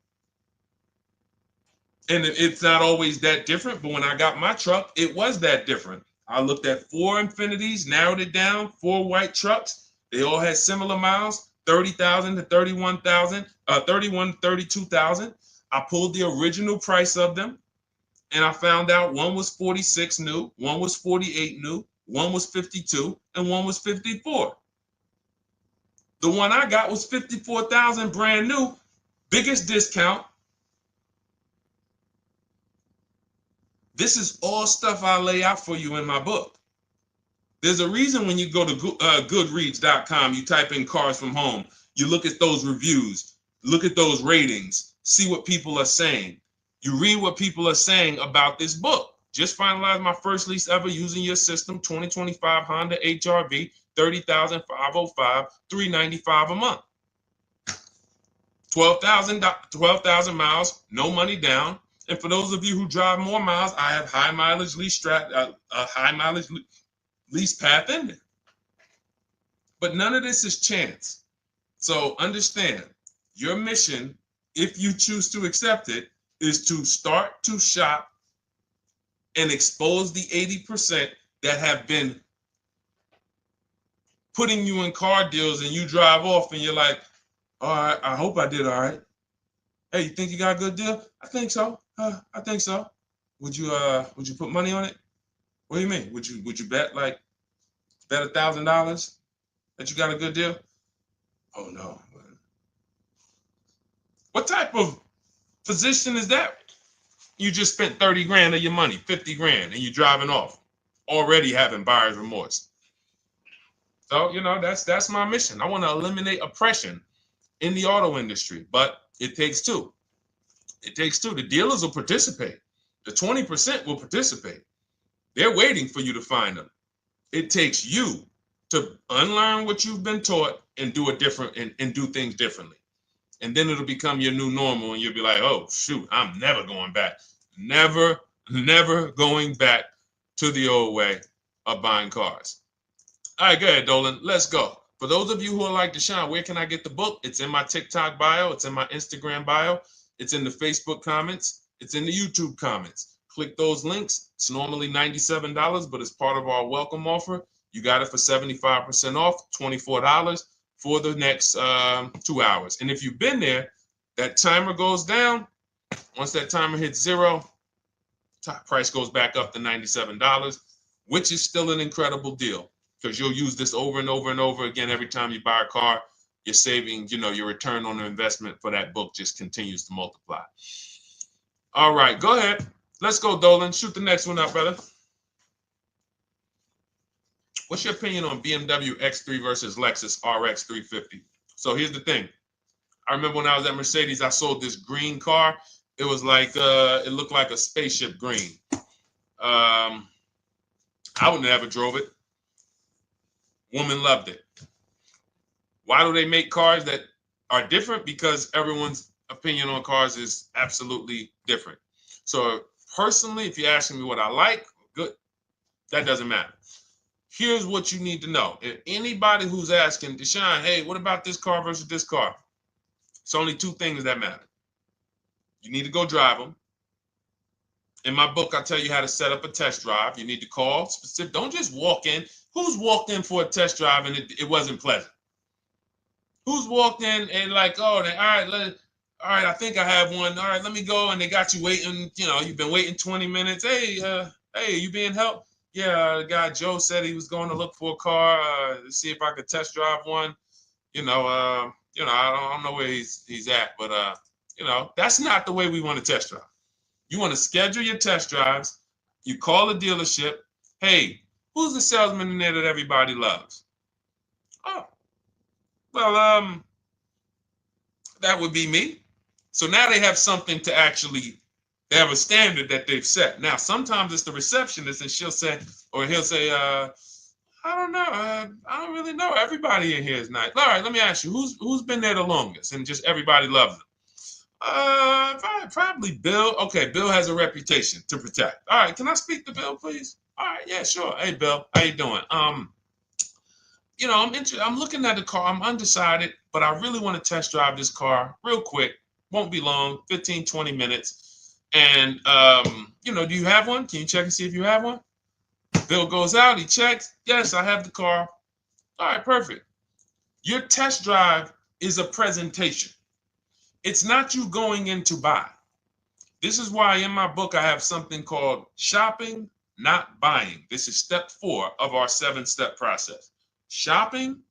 And it's not always that different, but when I got my truck, it was that different. I looked at 4 Infinities, narrowed it down, 4 white trucks. They all had similar miles, 30,000 to 31,000, 31 to 32,000. I pulled the original price of them, and I found out one was 46 new, one was 48 new, one was 52, and one was 54. The one I got was 54,000 brand new, biggest discount. This is all stuff I lay out for you in my book. There's a reason when you go to Goodreads.com, you type in cars from home, you look at those reviews, look at those ratings, see what people are saying. You read what people are saying about this book. Just finalized my first lease ever using your system, 2025 Honda HR-V, 30,505, $395 a month. 12,000 miles, no money down. And for those of you who drive more miles, I have high mileage lease lease path in there. But none of this is chance. So understand, your mission, if you choose to accept it, is to start to shop and expose the 80% that have been putting you in car deals, and you drive off and you're like, all right, I hope I did all right. Hey, you think you got a good deal? I think so. I think so. Would you put money on it? What do you mean? Would you bet $1,000 that you got a good deal? Oh no. What type of position is that? You just spent 30 grand of your money, 50 grand, and you're driving off, already having buyer's remorse. So, that's my mission. I want to eliminate oppression in the auto industry, but it takes two. It takes two. The dealers will participate. The 20% will participate. They're waiting for you to find them. It takes you to unlearn what you've been taught and do it different and do things differently. And then it'll become your new normal, and you'll be like, oh, shoot, I'm never going back. Never going back to the old way of buying cars. All right, go ahead, Dolan. Let's go. For those of you who are like Deshone, where can I get the book? It's in my TikTok bio. It's in my Instagram bio. It's in the Facebook comments. It's in the YouTube comments. Click those links. It's normally $97, but it's part of our welcome offer. You got it for 75% off, $24 for the next 2 hours. And if you've been there, that timer goes down. Once that timer hits 0, top price goes back up to $97, which is still an incredible deal because you'll use this over and over and over again every time you buy a car. You're saving, your return on the investment for that book just continues to multiply. All right, go ahead. Let's go, Dolan. Shoot the next one up, brother. What's your opinion on BMW X3 versus Lexus RX 350? So here's the thing. I remember when I was at Mercedes, I sold this green car. It was like, it looked like a spaceship green. I would never drove it. Woman loved it. Why do they make cars that are different? Because everyone's opinion on cars is absolutely different. So personally, if you're asking me what I like, good, that doesn't matter. Here's what you need to know. If anybody who's asking, Deshone, hey, what about this car versus this car? It's only two things that matter. You need to go drive them. In my book, I tell you how to set up a test drive. You need to call specific. Don't just walk in. Who's walked in for a test drive and it wasn't pleasant? Who's walked in and like, oh, all right, I think I have one. All right, let me go. And they got you waiting. You've been waiting 20 minutes. Hey, you being helped? Yeah, the guy Joe said he was going to look for a car to see if I could test drive one. I don't know where he's at, but that's not the way we want to test drive. You want to schedule your test drives. You call the dealership. Hey, who's the salesman in there that everybody loves? Oh, well, that would be me. So now they have something to actually, they have a standard that they've set. Now, sometimes it's the receptionist and he'll say, I don't know. I don't really know. Everybody in here is nice. All right, let me ask you, who's been there the longest? And just everybody loves them. Probably Bill. Okay, Bill has a reputation to protect. All right, can I speak to Bill, please? All right, yeah, sure. Hey, Bill, how you doing? I'm looking at the car. I'm undecided, but I really want to test drive this car real quick. Won't be long, 15, 20 minutes. And do you have one? Can you check and see if you have one? Bill goes out, he checks. Yes, I have the car. All right, perfect. Your test drive is a presentation. It's not you going in to buy. This is why in my book I have something called shopping, not buying. This is step 4 of our 7-step process. Shopping,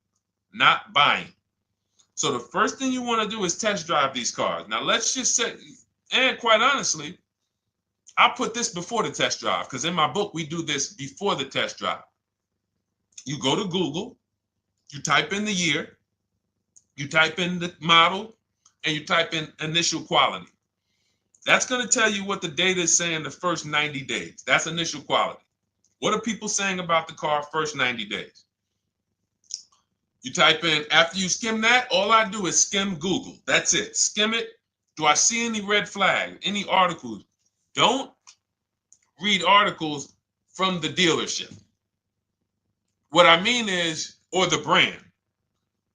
not buying. So the first thing you want to do is test drive these cars. Now let's just say, and quite honestly, I put this before the test drive because in my book we do this before the test drive. You go to Google, you type in the year, you type in the model, and you type in initial quality. That's going to tell you what the data is saying the first 90 days. That's initial quality. What are people saying about the car first 90 days? You type in, after you skim that, all I do is skim Google. That's it. Skim it. Do I see any red flags, any articles? Don't read articles from the dealership. What I mean is, or the brand.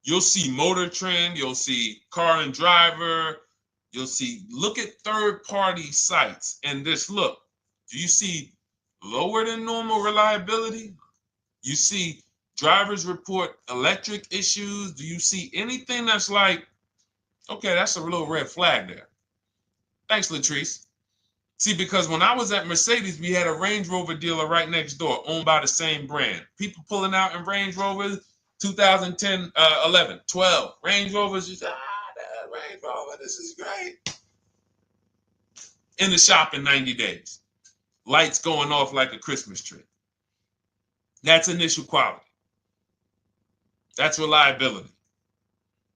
You'll see Motor Trend, you'll see Car and Driver, look at third-party sites and just look. Do you see lower than normal reliability? You see drivers report electric issues? Do you see anything that's like, okay, that's a little red flag there? Thanks, Latrice. See, because when I was at Mercedes, we had a Range Rover dealer right next door owned by the same brand. People pulling out in Range Rovers, 2010, 11, 12. Range Rovers, just, that Range Rover, this is great. In the shop in 90 days. Lights going off like a Christmas tree. That's initial quality. That's reliability.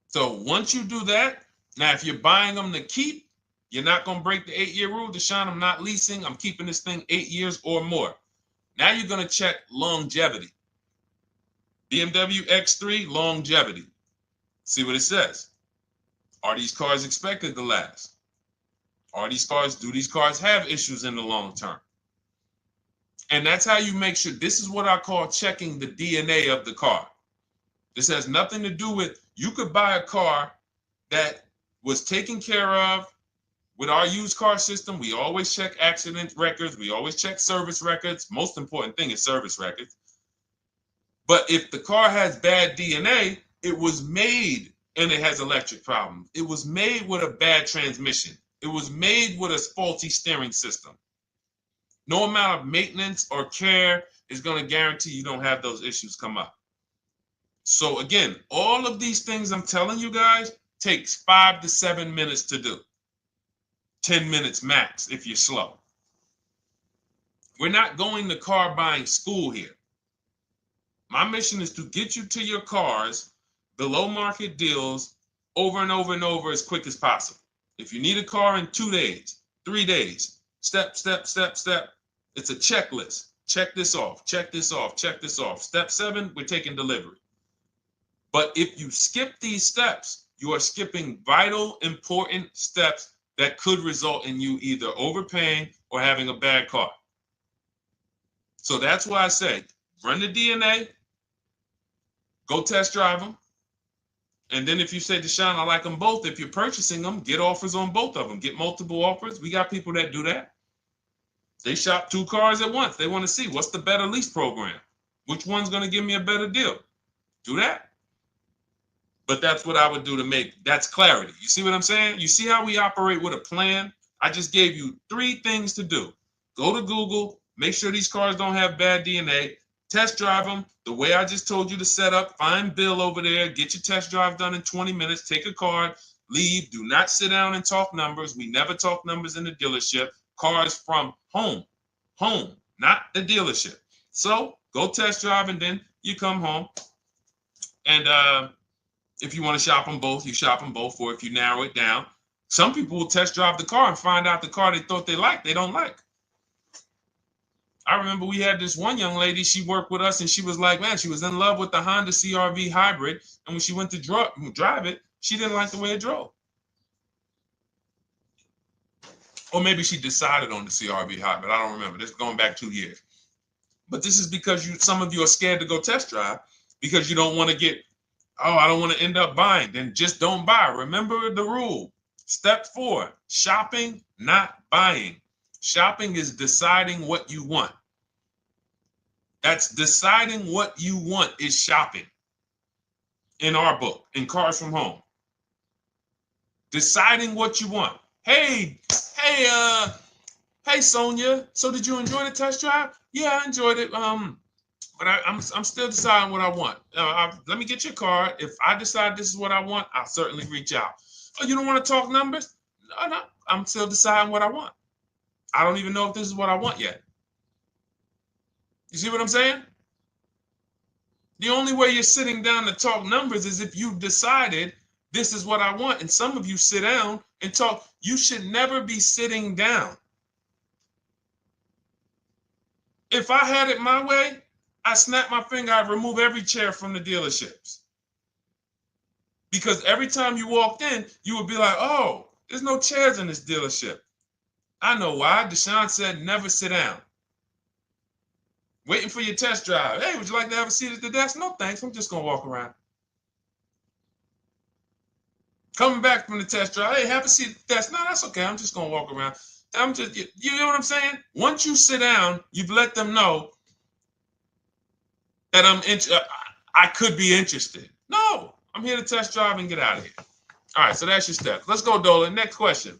So once you do that, now if you're buying them to keep, you're not going to break the 8-year rule. Deshone, I'm not leasing. I'm keeping this thing 8 years or more. Now you're going to check longevity. BMW X3, longevity. See what it says. Are these cars expected to last? Do these cars have issues in the long term? And that's how you make sure. This is what I call checking the DNA of the car. This has nothing to do with, you could buy a car that was taken care of with our used car system. We always check accident records. We always check service records. Most important thing is service records. But if the car has bad DNA, it was made and it has electric problems. It was made with a bad transmission. It was made with a faulty steering system. No amount of maintenance or care is going to guarantee you don't have those issues come up. So again, all of these things I'm telling you guys takes 5 to 7 minutes to do. 10 minutes max if you're slow. We're not going to car buying school here. My mission is to get you to your cars below market deals over and over and over as quick as possible. If you need a car in 2 days, 3 days, step, step, step, step. It's a checklist. Check this off, check this off, check this off. Step 7, we're taking delivery. But if you skip these steps, you are skipping vital, important steps that could result in you either overpaying or having a bad car. So that's why I say, run the DNA, go test drive them. And then if you say, Deshone, I like them both, if you're purchasing them, get offers on both of them. Get multiple offers. We got people that do that. They shop 2 cars at once. They want to see what's the better lease program. Which one's going to give me a better deal? Do that. But that's what I would do to make, that's clarity. You see what I'm saying? You see how we operate with a plan? I just gave you 3 things to do. Go to Google, make sure these cars don't have bad DNA, test drive them the way I just told you to set up, find Bill over there, get your test drive done in 20 minutes, take a card, leave, do not sit down and talk numbers. We never talk numbers in the dealership. Cars from home, not the dealership. So go test drive and then you come home. And if you want to shop them both, you shop them both. Or if you narrow it down, some people will test drive the car and find out the car they thought they liked, they don't like. I remember we had this one young lady, she worked with us and she was like, man, she was in love with the Honda CR-V hybrid. And when she went to drive it, she didn't like the way it drove. Or maybe she decided on the CR-V hybrid. I don't remember. This is going back 2 years. But this is because some of you are scared to go test drive because you don't want to get, oh, I don't want to end up buying. Then just don't buy. Remember the rule. Step 4, shopping, not buying. Shopping is deciding what you want. That's deciding what you want is shopping. In our book, in Cars from Home. Deciding what you want. Hey, Sonia. So did you enjoy the test drive? Yeah, I enjoyed it. But I'm still deciding what I want. Let me get your card. If I decide this is what I want, I'll certainly reach out. Oh, you don't want to talk numbers? No, I'm still deciding what I want. I don't even know if this is what I want yet. You see what I'm saying? The only way you're sitting down to talk numbers is if you've decided this is what I want. And some of you sit down and talk. You should never be sitting down. If I had it my way, I snap my finger, I'd remove every chair from the dealerships. Because every time you walked in, you would be like, oh, there's no chairs in this dealership. I know why. Deshone said never sit down. Waiting for your test drive. Hey, would you like to have a seat at the desk? No, thanks. I'm just going to walk around. Coming back from the test drive. Hey, have a seat at the desk. No, that's okay. I'm just going to walk around. You know what I'm saying? Once you sit down, you've let them know that I could be interested. No, I'm here to test drive and get out of here. All right, so that's your steps. Let's go, Dolan. Next question.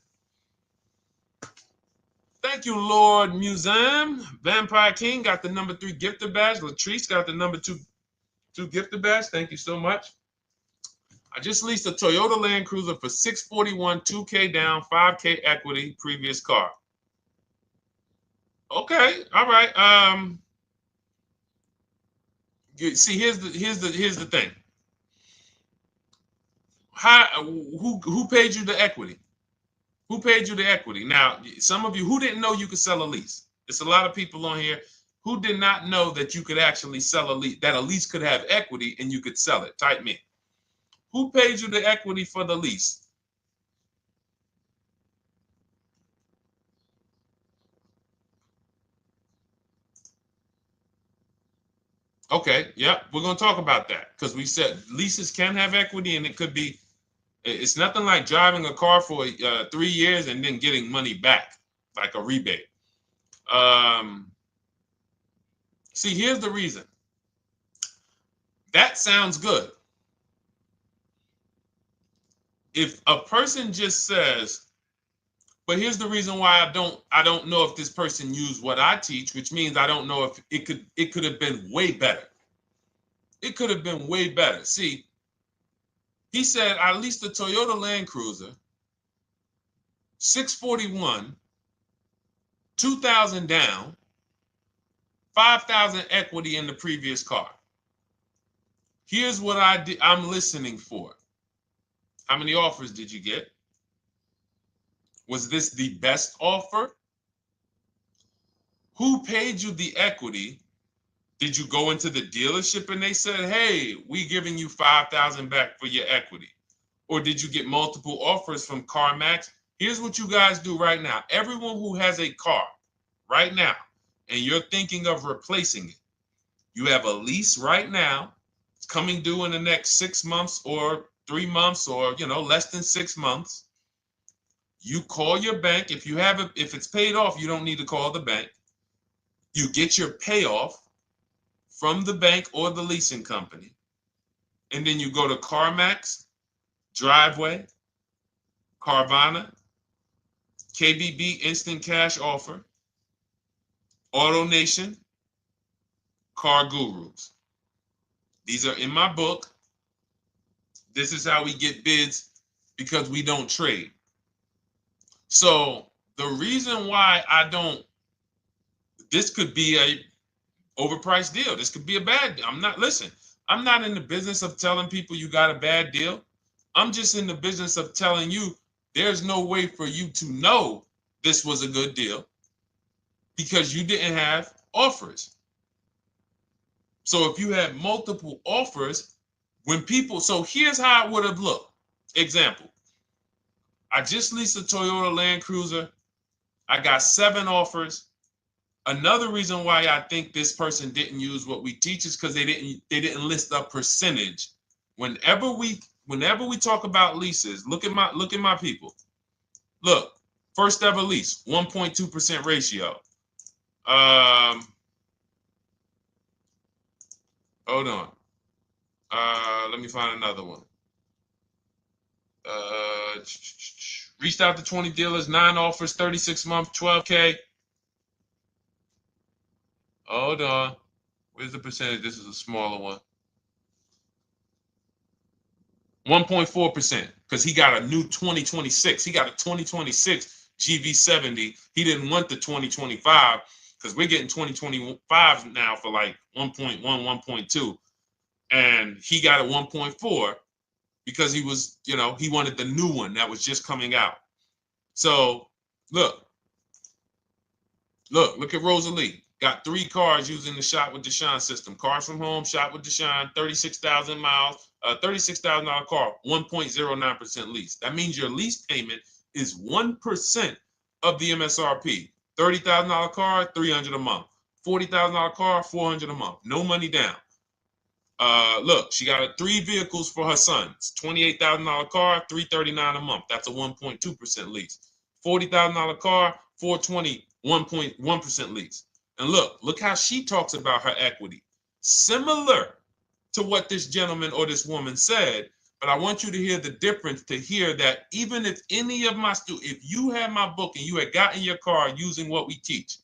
Thank you, Lord Museum. Vampire King got the number 3 gifter badge. Latrice got the number 2 gifter badge. Thank you so much. I just leased a Toyota Land Cruiser for $641, $2K down, $5K equity, previous car. Okay, all right. See, here's the thing. Who paid you the equity? Who paid you the equity? Now, some of you who didn't know you could sell a lease. There's a lot of people on here who did not know that you could actually sell a lease, that a lease could have equity and you could sell it. Type me. Who paid you the equity for the lease? Okay, yep, we're going to talk about that because we said leases can have equity and it could be, it's nothing like driving a car for 3 years and then getting money back, like a rebate. See, here's the reason. That sounds good. If a person just says, But here's the reason why I don't know if this person used what I teach, which means I don't know if it could have been way better. It could have been way better. See, he said I leased a Toyota Land Cruiser, 641, 2,000 down, 5,000 equity in the previous car. Here's what I'm listening for. How many offers did you get? Was this the best offer? Who paid you the equity? Did you go into the dealership and they said, hey, we giving you 5,000 back for your equity? Or did you get multiple offers from CarMax? Here's what you guys do right now. Everyone who has a car right now, and you're thinking of replacing it, you have a lease right now. It's coming due in the next 6 months or 3 months or, less than 6 months. You call your bank. If it's paid off, you don't need to call the bank. You get your payoff from the bank or the leasing company. And then you go to CarMax, Driveway, Carvana, KBB Instant Cash Offer, AutoNation, Car Gurus. These are in my book. This is how we get bids because we don't trade. So the reason why this could be a overpriced deal. This could be a bad deal. I'm not in the business of telling people you got a bad deal. I'm just in the business of telling you there's no way for you to know this was a good deal because you didn't have offers. So if you had multiple offers, so here's how it would have looked. Example, I just leased a Toyota Land Cruiser. I got 7 offers. Another reason why I think this person didn't use what we teach is because they didn't list a percentage. Whenever we talk about leases, look at my people. Look, first ever lease, 1.2% ratio. Hold on. Let me find another one. Reached out to 20 dealers, 9 offers, 36 months, 12K. Hold on. Where's the percentage? This is a smaller one. 1.4%, because he got a new 2026. He got a 2026 GV70. He didn't want the 2025 because we're getting 2025 now for like 1.1, 1.2. And he got a 1.4 because he was, he wanted the new one that was just coming out. So look at Rosalie. Got 3 cars using the Shop with Deshone system. Cars from home, Shop with Deshone, 36,000 miles, $36,000 car, 1.09% lease. That means your lease payment is 1% of the MSRP. $30,000 car, $300 a month. $40,000 car, $400 a month. No money down. Look, she got 3 vehicles for her sons. $28,000 car, $339 a month. That's a 1.2% lease. $40,000 car, $420, 1.1% lease. And look how she talks about her equity. Similar to what this gentleman or this woman said, but I want you to hear the difference, to hear that even if any of my students, if you had my book and you had gotten your car using what we teach,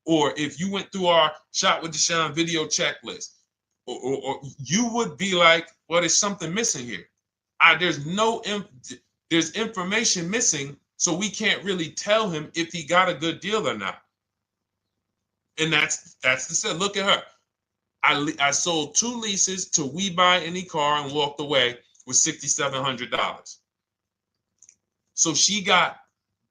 or if you went through our Shop with Deshone video checklist, or you would be like, well, there's something missing here. There's information missing, so we can't really tell him if he got a good deal or not. And that's the set. Look at her. I sold 2 leases to We Buy Any Car and walked away with $6,700. So she got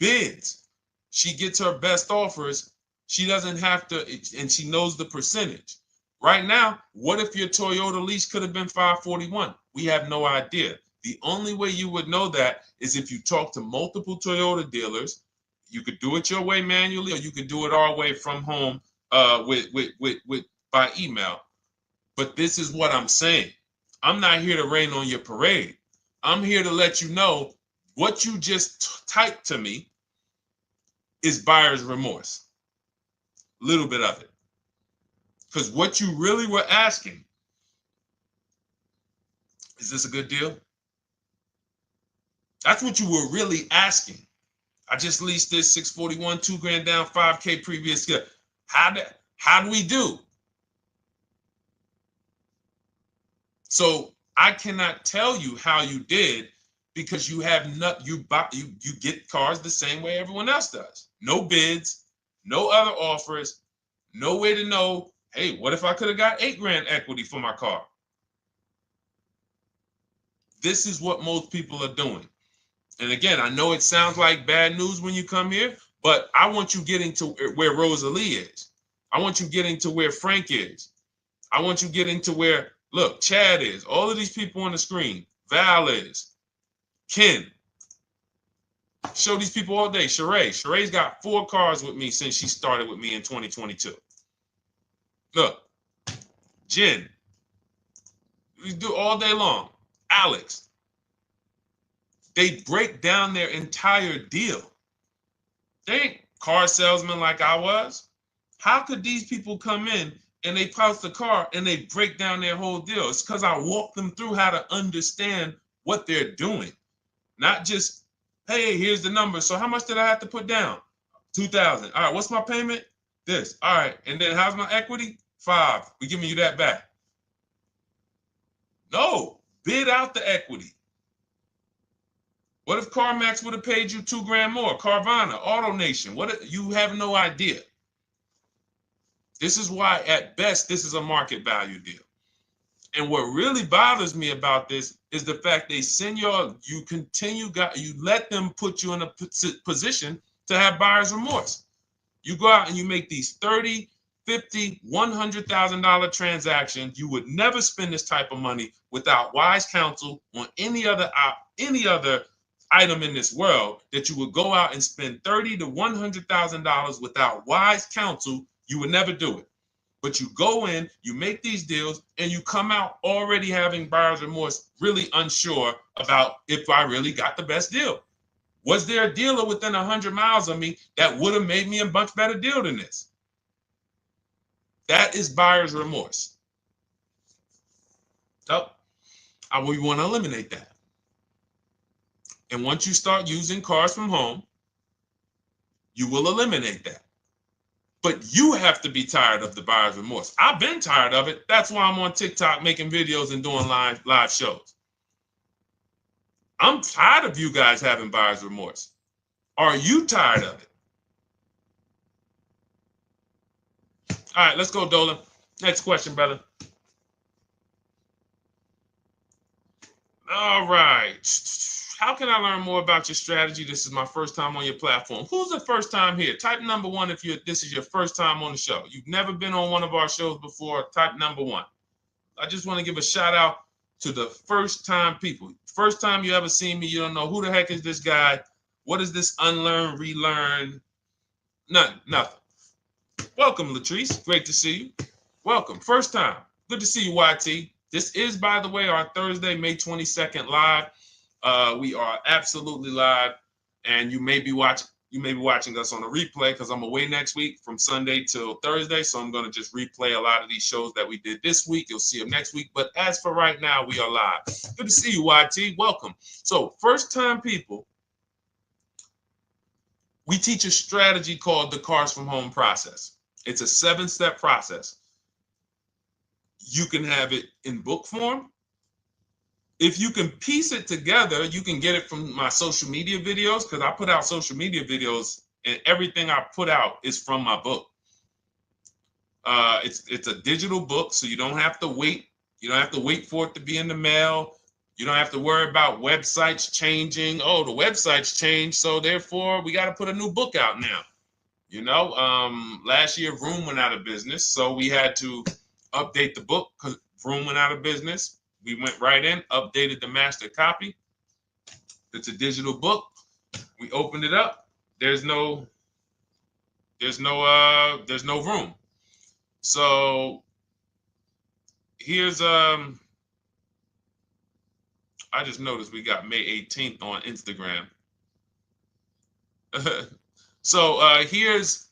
bids. She gets her best offers. She doesn't have to, and she knows the percentage. Right now, what if your Toyota lease could have been $541? We have no idea. The only way you would know that is if you talk to multiple Toyota dealers. You could do it your way manually, or you could do it our way from home by email. But this is what I'm saying. I'm not here to rain on your parade. I'm here to let you know what you just typed to me is buyer's remorse. A little bit of it. Because what you really were asking, is this a good deal? That's what you were really asking. I just leased this 641, 2 grand down, 5K previous year. How do we do? So I cannot tell you how you did because you have not you get cars the same way everyone else does. No bids, no other offers, no way to know, hey, what if I could have got 8 grand equity for my car? This is what most people are doing. And again, I know it sounds like bad news when you come here, but I want you getting to where Rosalie is. I want you getting to where Frank is. I want you getting to where, look, Chad is. All of these people on the screen. Val is. Ken. Show these people all day. Sheree. Sheree's got 4 cars with me since she started with me in 2022. Look. Jen. We do all day long. Alex. They break down their entire deal. They ain't car salesmen like I was. How could these people come in and they pounce the car and they break down their whole deal? It's because I walk them through how to understand what they're doing. Not just, hey, here's the number. So how much did I have to put down? 2,000. All right, what's my payment? This. All right, and then how's my equity? 5. We're giving you that back. No, bid out the equity. What if CarMax would have paid you 2 grand more? Carvana, AutoNation, you have no idea. This is why, at best, this is a market value deal. And what really bothers me about this is the fact they send you let them put you in a position to have buyer's remorse. You go out and you make these $30,000, $50,000, $100,000 transactions. You would never spend this type of money without wise counsel on any other item in this world. That you would go out and spend $30,000 to $100,000 without wise counsel. You would never do it. But you go in, you make these deals, and you come out already having buyer's remorse, really unsure about if I really got the best deal. Was there a dealer within 100 miles of me that would have made me a much better deal than this? That is buyer's remorse. So we want to eliminate that. And once you start using cars from home, you will eliminate that. But you have to be tired of the buyer's remorse. I've been tired of it. That's why I'm on TikTok making videos and doing live shows. I'm tired of you guys having buyer's remorse. Are you tired of it? All right, let's go, Dolan. Next question, brother. All right. How can I learn more about your strategy? This is my first time on your platform. Who's the first time here? Type number 1 if this is your first time on the show. You've never been on one of our shows before. Type number 1. I just want to give a shout out to the first time people. First time you ever seen me, you don't know who the heck is this guy. What is this unlearn, relearn? Nothing. Welcome, Latrice. Great to see you. Welcome. First time. Good to see you, YT. This is, by the way, our Thursday, May 22nd live. We are absolutely live, and you may be watching us on a replay because I'm away next week from Sunday till Thursday, so I'm going to just replay a lot of these shows that we did this week. You'll see them next week, but as for right now, we are live. Good to see you, YT. Welcome. So, first time people, we teach a strategy called the Cars from Home process. It's a 7-step process. You can have it in book form. If you can piece it together, you can get it from my social media videos, because I put out social media videos and everything I put out is from my book. It's a digital book, so you don't have to wait. You don't have to wait for it to be in the mail. You don't have to worry about websites changing. Oh, the website's changed, so therefore we got to put a new book out now. You know, last year Vroom went out of business, so we had to update the book because Vroom went out of business. We went right in, updated the master copy. It's a digital book. We opened it up. There's no room. So here's I just noticed we got May 18th on Instagram. So here's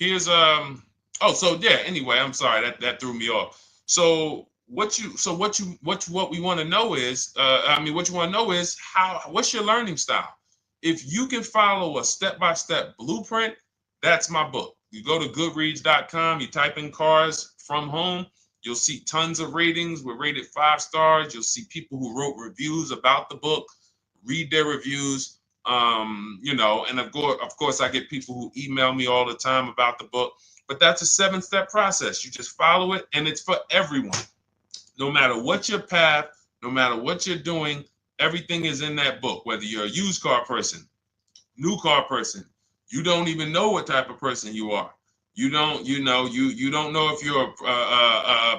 anyway, I'm sorry that threw me off. So what we want to know is what's your learning style? If you can follow a step-by-step blueprint, that's my book. You go to goodreads.com, you type in cars from home, you'll see tons of ratings. We're rated 5 stars. You'll see people who wrote reviews about the book, read their reviews. And of course, I get people who email me all the time about the book. But that's a 7-step process. You just follow it, and it's for everyone. No matter what your path, no matter what you're doing, everything is in that book. Whether you're a used car person, new car person, you don't even know what type of person you are. You don't know if you're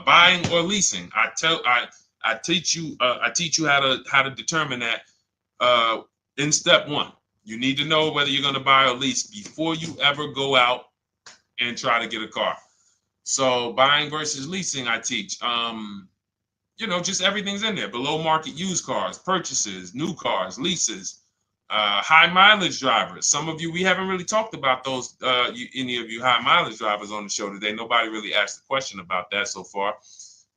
buying or leasing. I teach you how to determine that in step 1. You need to know whether you're going to buy or lease before you ever go out and try to get a car. So buying versus leasing, I teach. Just everything's in there. Below market used cars, purchases, new cars, leases, high mileage drivers. Some of you, we haven't really talked about those, any of you high mileage drivers on the show today. Nobody really asked a question about that so far.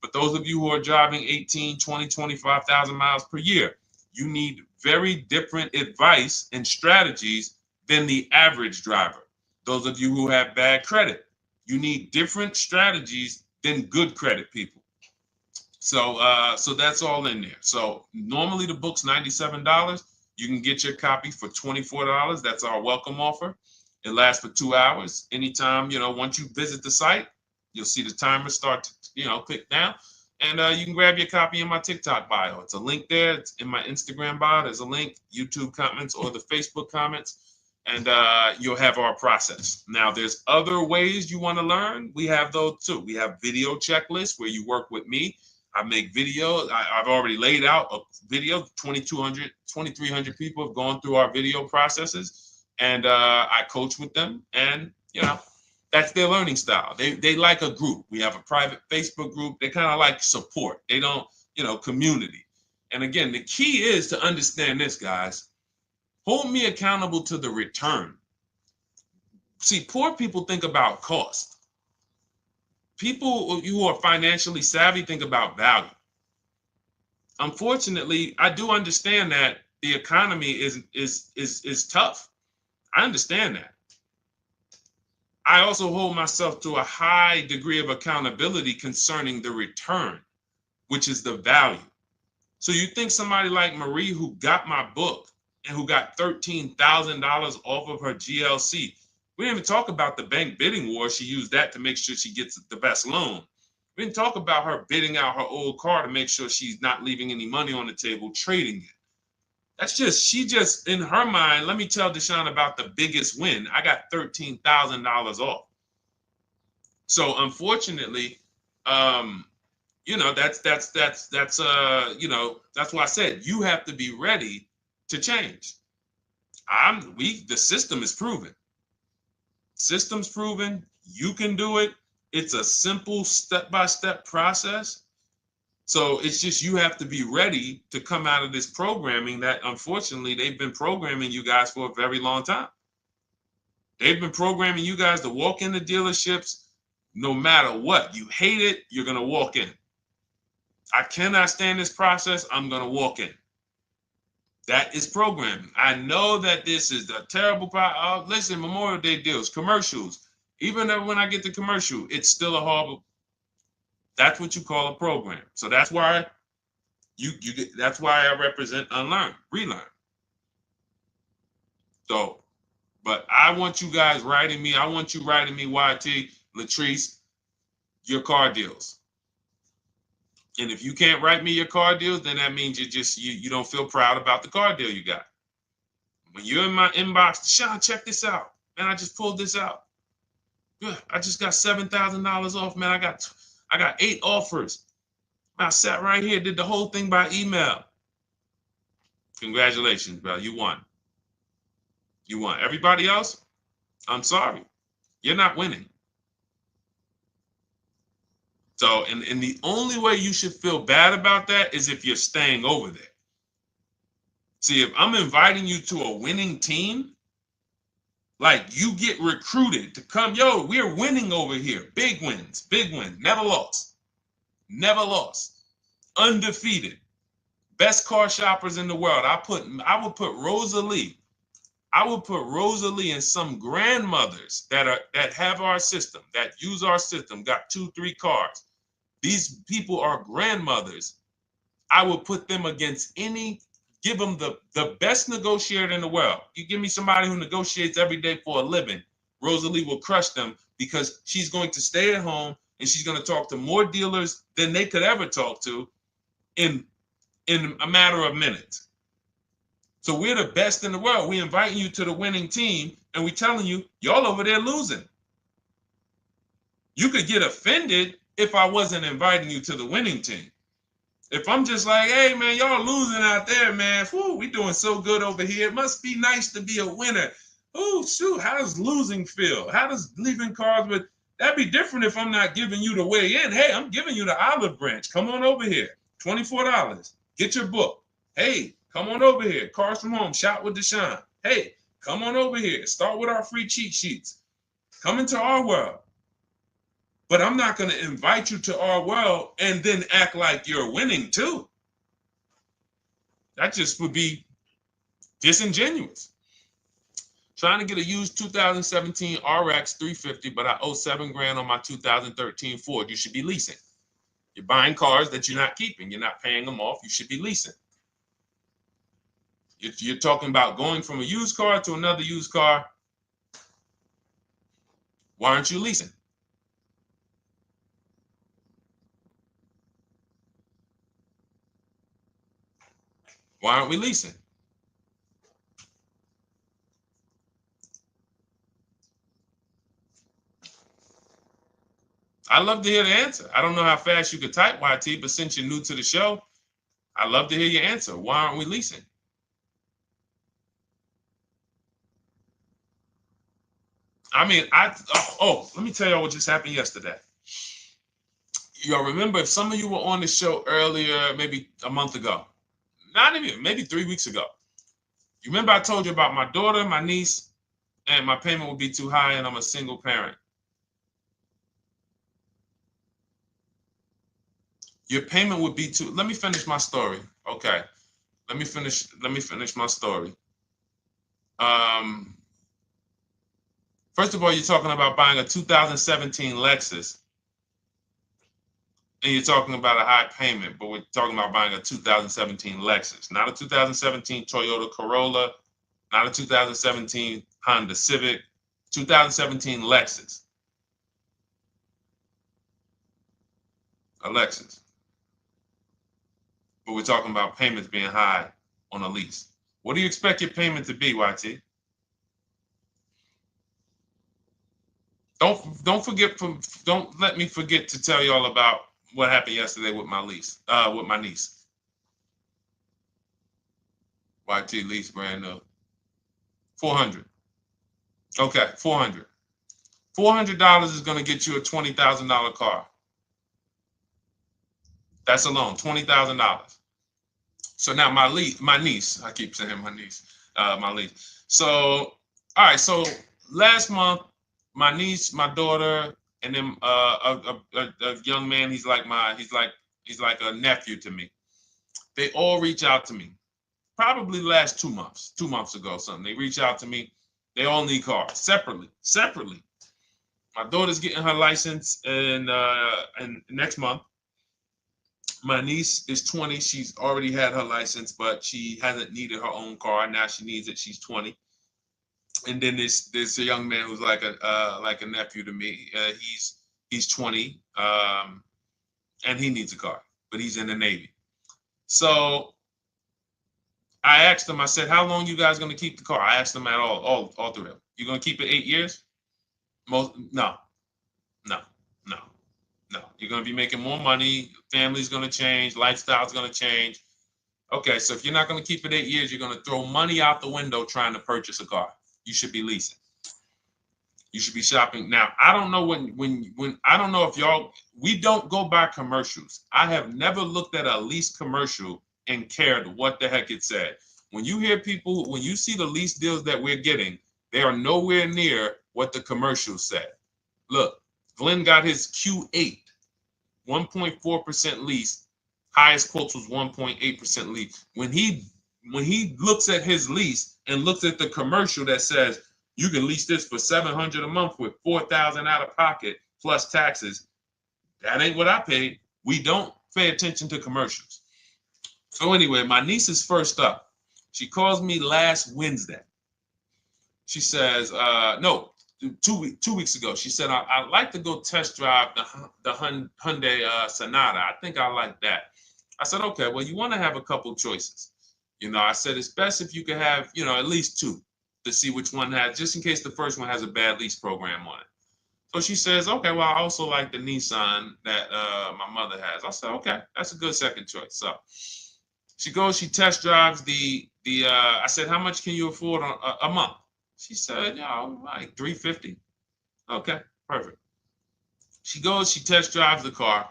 But those of you who are driving 18, 20, 25,000 miles per year, you need very different advice and strategies than the average driver. Those of you who have bad credit, you need different strategies than good credit people. So that's all in there. So normally the book's $97. You can get your copy for $24. That's our welcome offer. It lasts for 2 hours. Anytime, once you visit the site, you'll see the timer start to, click down. And you can grab your copy in my TikTok bio. It's a link there. It's in my Instagram bio. There's a link, YouTube comments or the Facebook comments. And you'll have our process. Now, there's other ways you want to learn. We have those too. We have video checklists where you work with me. I make videos. I've already laid out a video. 2,300 people have gone through our video processes, and I coach with them. And that's their learning style. They like a group. We have a private Facebook group. They kind of like support. They don't, community. And again, the key is to understand this, guys. Hold me accountable to the return. See, poor people think about cost. People who are financially savvy think about value. Unfortunately, I do understand that the economy is tough. I understand that. I also hold myself to a high degree of accountability concerning the return, which is the value. So you think somebody like Marie, who got my book and who got $13,000 off of her GLC, we didn't even talk about the bank bidding war. She used that to make sure she gets the best loan. We didn't talk about her bidding out her old car to make sure she's not leaving any money on the table, trading it. She just, in her mind, let me tell Deshone about the biggest win. I got $13,000 off. So unfortunately, that's why I said you have to be ready to change. The system is proven. System's proven. You can do it. It's a simple step-by-step process. So it's just you have to be ready to come out of this programming that unfortunately they've been programming you guys for a very long time. They've been programming you guys to walk into dealerships no matter what. You hate it, you're going to walk in. I cannot stand this process, I'm going to walk in. That is programming. I know that this is the terrible part. Listen, Memorial Day deals, commercials. Even when I get the commercial, it's still a horrible. That's what you call a program. So that's why that's why I represent unlearn, relearn. So, but I want you guys writing me. I want you writing me, YT, Latrice, your car deals. And if you can't write me your car deals, then that means you don't feel proud about the car deal you got. When you're in my inbox, Deshone, check this out. Man, I just pulled this out. Good. I just got $7,000 off, man. I got 8 offers. I sat right here, did the whole thing by email. Congratulations, bro. You won. You won. Everybody else, I'm sorry. You're not winning. So, and the only way you should feel bad about that is if you're staying over there. See, if I'm inviting you to a winning team, like you get recruited to come, yo, we're winning over here. Big wins, never lost. Never lost. Undefeated. Best car shoppers in the world. I would put Rosalie I would put Rosalie and some grandmothers that have our system, that use our system, got 2-3 cars. These people are grandmothers. I would put them against give them the best negotiator in the world. You give me somebody who negotiates every day for a living, Rosalie will crush them because she's going to stay at home and she's going to talk to more dealers than they could ever talk to in a matter of minutes. So we're the best in the world. We inviting you to the winning team and we telling you, y'all over there losing. You could get offended if I wasn't inviting you to the winning team. If I'm just like, hey, man, y'all losing out there, man. Whew, we doing so good over here. It must be nice to be a winner. Oh, shoot, how does losing feel? How does leaving cars with... That'd be different if I'm not giving you the way in. Hey, I'm giving you the olive branch. Come on over here. $24. Get your book. Hey, come on over here. Cars from Home. Shop with Deshone. Hey, come on over here. Start with our free cheat sheets. Come into our world. But I'm not going to invite you to our world and then act like you're winning too. That just would be disingenuous. Trying to get a used 2017 RX 350, but I owe $7,000 on my 2013 Ford. You should be leasing. You're buying cars that you're not keeping. You're not paying them off. You should be leasing. You're talking about going from a used car to another used car. Why aren't you leasing? Why aren't we leasing? I'd love to hear the answer. I don't know how fast you could type, YT, but since you're new to the show, I'd love to hear your answer. Why aren't we leasing? I mean, let me tell y'all what just happened yesterday. Y'all remember, if some of you were on the show earlier, maybe a month ago, not even, maybe 3 weeks ago, you remember I told you about my daughter, my niece, and my payment would be too high and I'm a single parent. Your payment would be too... Let me finish my story. Okay. Let me finish my story. First of all, you're talking about buying a 2017 Lexus. And you're talking about a high payment, but we're talking about buying a 2017 Lexus, not a 2017 Toyota Corolla, not a 2017 Honda Civic, 2017 Lexus. A Lexus. But we're talking about payments being high on a lease. What do you expect your payment to be, YT? Don't let me forget to tell y'all about what happened yesterday with my niece. YT lease brand new. $400. Okay, $400. $400 is going to get you a $20,000 car. That's alone, $20,000. So now my niece, I keep saying my niece, my lease. So, all right, so last month, my niece, my daughter, and then a young man, he's like a nephew to me. They all reach out to me. Probably the last 2 months, 2 months ago, something. They reach out to me. They all need cars separately. My daughter's getting her license in next month. My niece is 20. She's already had her license, but she hasn't needed her own car. Now she needs it. She's 20. And then there's a young man who's like a nephew to me. He's 20, and he needs a car, but he's in the Navy. So I asked him. I said, "How long you guys gonna keep the car?" I asked them at all three of them. You gonna keep it 8 years? No. You're gonna be making more money. Family's gonna change. Lifestyle's gonna change. Okay, so if you're not gonna keep it 8 years, you're gonna throw money out the window trying to purchase a car. You should be leasing. You should be shopping. Now, I don't know when I don't know if we don't go by commercials. I have never looked at a lease commercial and cared what the heck it said. When you see the lease deals that we're getting, they are nowhere near what the commercial said. Look, Glenn got his Q8, 1.4% lease. Highest quotes was 1.8% lease. When he when he looks at his lease and looks at the commercial that says you can lease this for $700 a month with $4,000 out of pocket plus taxes, that ain't what I paid. We don't pay attention to commercials. So anyway, my niece is first up. She calls me last Wednesday. She says, no, 2 weeks ago. She said, I'd like to go test drive the Hyundai Sonata. I think I like that. I said, okay, well, you want to have a couple choices. I said, it's best if you could have, at least two to see which one has, just in case the first one has a bad lease program on it. So she says, okay, well, I also like the Nissan that my mother has. I said, okay, that's a good second choice. So she goes, she test drives I said, how much can you afford a month? She said, like $350. Okay, perfect. She goes, she test drives the car.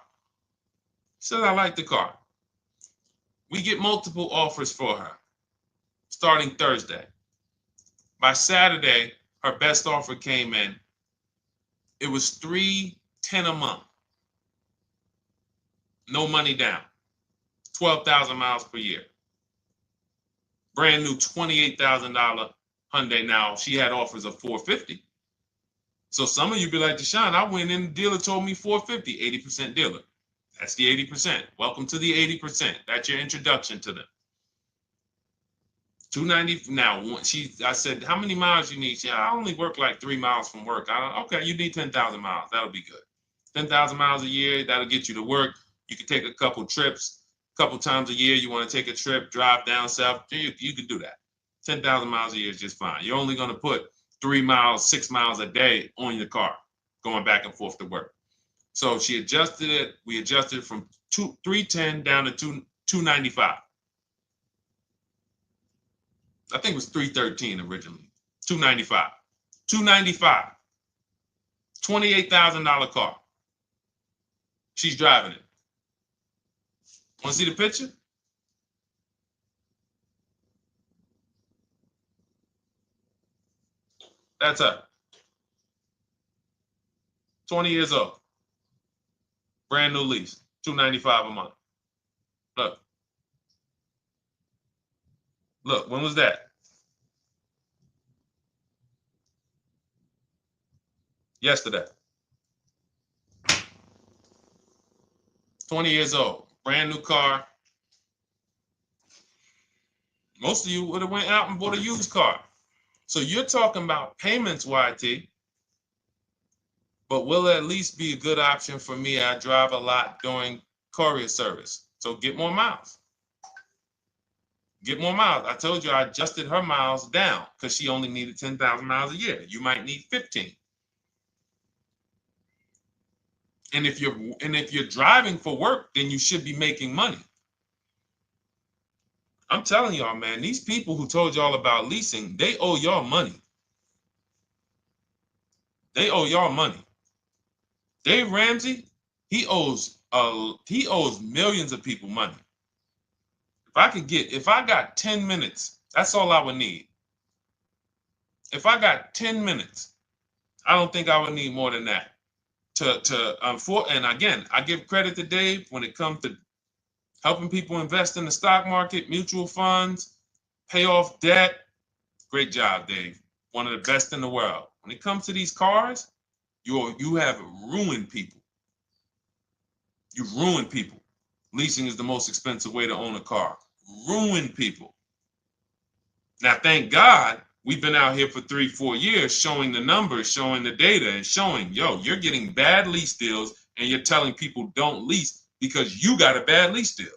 She said, I like the car. We get multiple offers for her starting Thursday. By Saturday, her best offer came in. It was $310 a month. No money down. 12,000 miles per year. Brand new $28,000 Hyundai. Now, she had offers of $450. So some of you be like, Deshone, I went in, the dealer told me $450, 80% dealer. That's the 80%. Welcome to the 80%. That's your introduction to them. $290. Now, I said, how many miles you need? I only work like 3 miles from work. Okay, you need 10,000 miles. That'll be good. 10,000 miles a year, that'll get you to work. You can take a couple trips, a couple times a year. You want to take a trip, drive down south. You can do that. 10,000 miles a year is just fine. You're only going to put 3 miles, 6 miles a day on your car, going back and forth to work. So she adjusted it. We adjusted it from $310 down to $295. I think it was $313 originally. $295. $295. $28,000 car. She's driving it. Want to see the picture? That's her. 20 years old. Brand new lease. $295 a month. Look. Look, when was that? Yesterday. 20 years old. Brand new car. Most of you would have went out and bought a used car. So you're talking about payments, YT. But will it at least be a good option for me? I drive a lot during courier service. So get more miles. Get more miles. I told you I adjusted her miles down because she only needed 10,000 miles a year. You might need 15. And if you're driving for work, then you should be making money. I'm telling y'all, man, these people who told y'all about leasing, they owe y'all money. They owe y'all money. Dave Ramsey, he owes millions of people money. If I got 10 minutes, that's all I would need. If I got 10 minutes, I don't think I would need more than that. And again, I give credit to Dave when it comes to helping people invest in the stock market, mutual funds, pay off debt. Great job, Dave. One of the best in the world. When it comes to these cars, you have ruined people. You've ruined people. Leasing is the most expensive way to own a car. Ruined people. Now, thank God, we've been out here for 3-4 years showing the numbers, showing the data, and showing, you're getting bad lease deals, and you're telling people don't lease because you got a bad lease deal.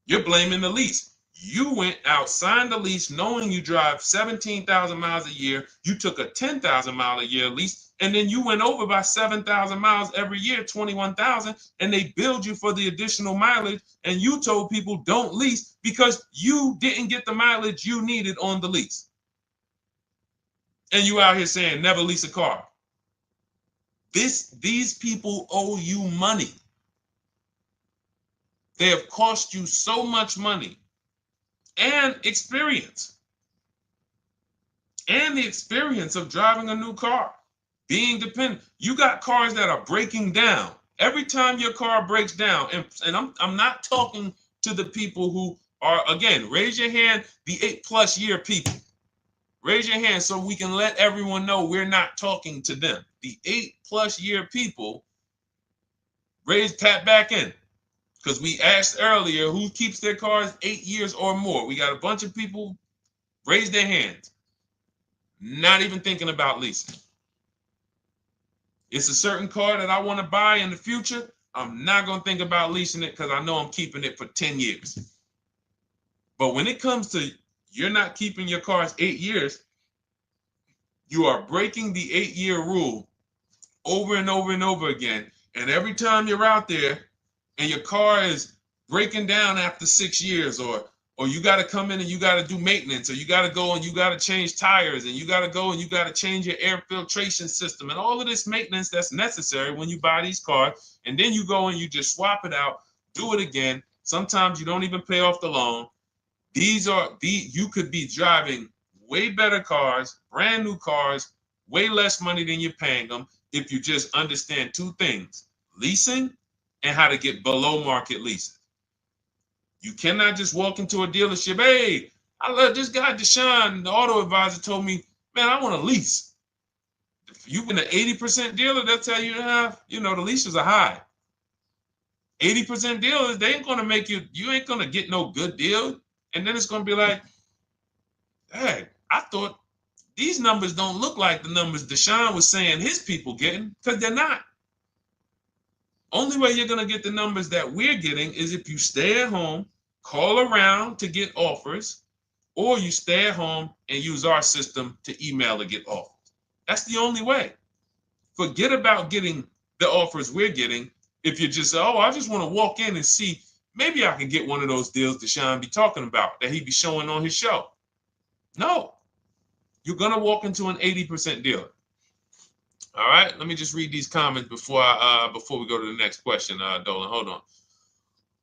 You're blaming the lease. You went out, signed the lease, knowing you drive 17,000 miles a year. You took a 10,000 mile a year lease, and then you went over by 7,000 miles every year, 21,000, and they billed you for the additional mileage, and you told people don't lease because you didn't get the mileage you needed on the lease. And you out here saying never lease a car. These people owe you money. They have cost you so much money and experience. And the experience of driving a new car, being dependent. You got cars that are breaking down. Every time your car breaks down, and I'm not talking to the people who Or again, raise your hand, the 8+ year people. Raise your hand so we can let everyone know we're not talking to them. The 8+ year people, tap back in. Because we asked earlier who keeps their cars 8 years or more. We got a bunch of people raise their hands. Not even thinking about leasing. It's a certain car that I want to buy in the future. I'm not going to think about leasing it because I know I'm keeping it for 10 years. But when it comes to you're not keeping your cars 8 years, you are breaking the 8-year rule over and over and over again. And every time you're out there and your car is breaking down after 6 years, or you got to come in and you got to do maintenance, or you got to go and you got to change tires, and you got to go and you got to change your air filtration system, and all of this maintenance that's necessary when you buy these cars, and then you go and you just swap it out, do it again. Sometimes you don't even pay off the loan. You could be driving way better cars, brand new cars, way less money than you're paying them if you just understand 2 things: leasing and how to get below market leases. You cannot just walk into a dealership. Hey, I love this guy, Deshone, the auto advisor, told me, man, I want a lease. If you've been an 80% dealer, they'll tell you, the leases are high. 80% dealers, they ain't going to make you ain't going to get no good deal. And then it's going to be like, hey, I thought these numbers don't look like the numbers Deshone was saying his people getting, because they're not. Only way you're going to get the numbers that we're getting is if you stay at home, call around to get offers, or you stay at home and use our system to email to get offers. That's the only way. Forget about getting the offers we're getting. If you just say, oh, I just want to walk in and see, maybe I can get one of those deals Deshone be talking about that he be showing on his show. No, you're going to walk into an 80% dealer. All right, let me just read these comments before we go to the next question, Dolan. Hold on.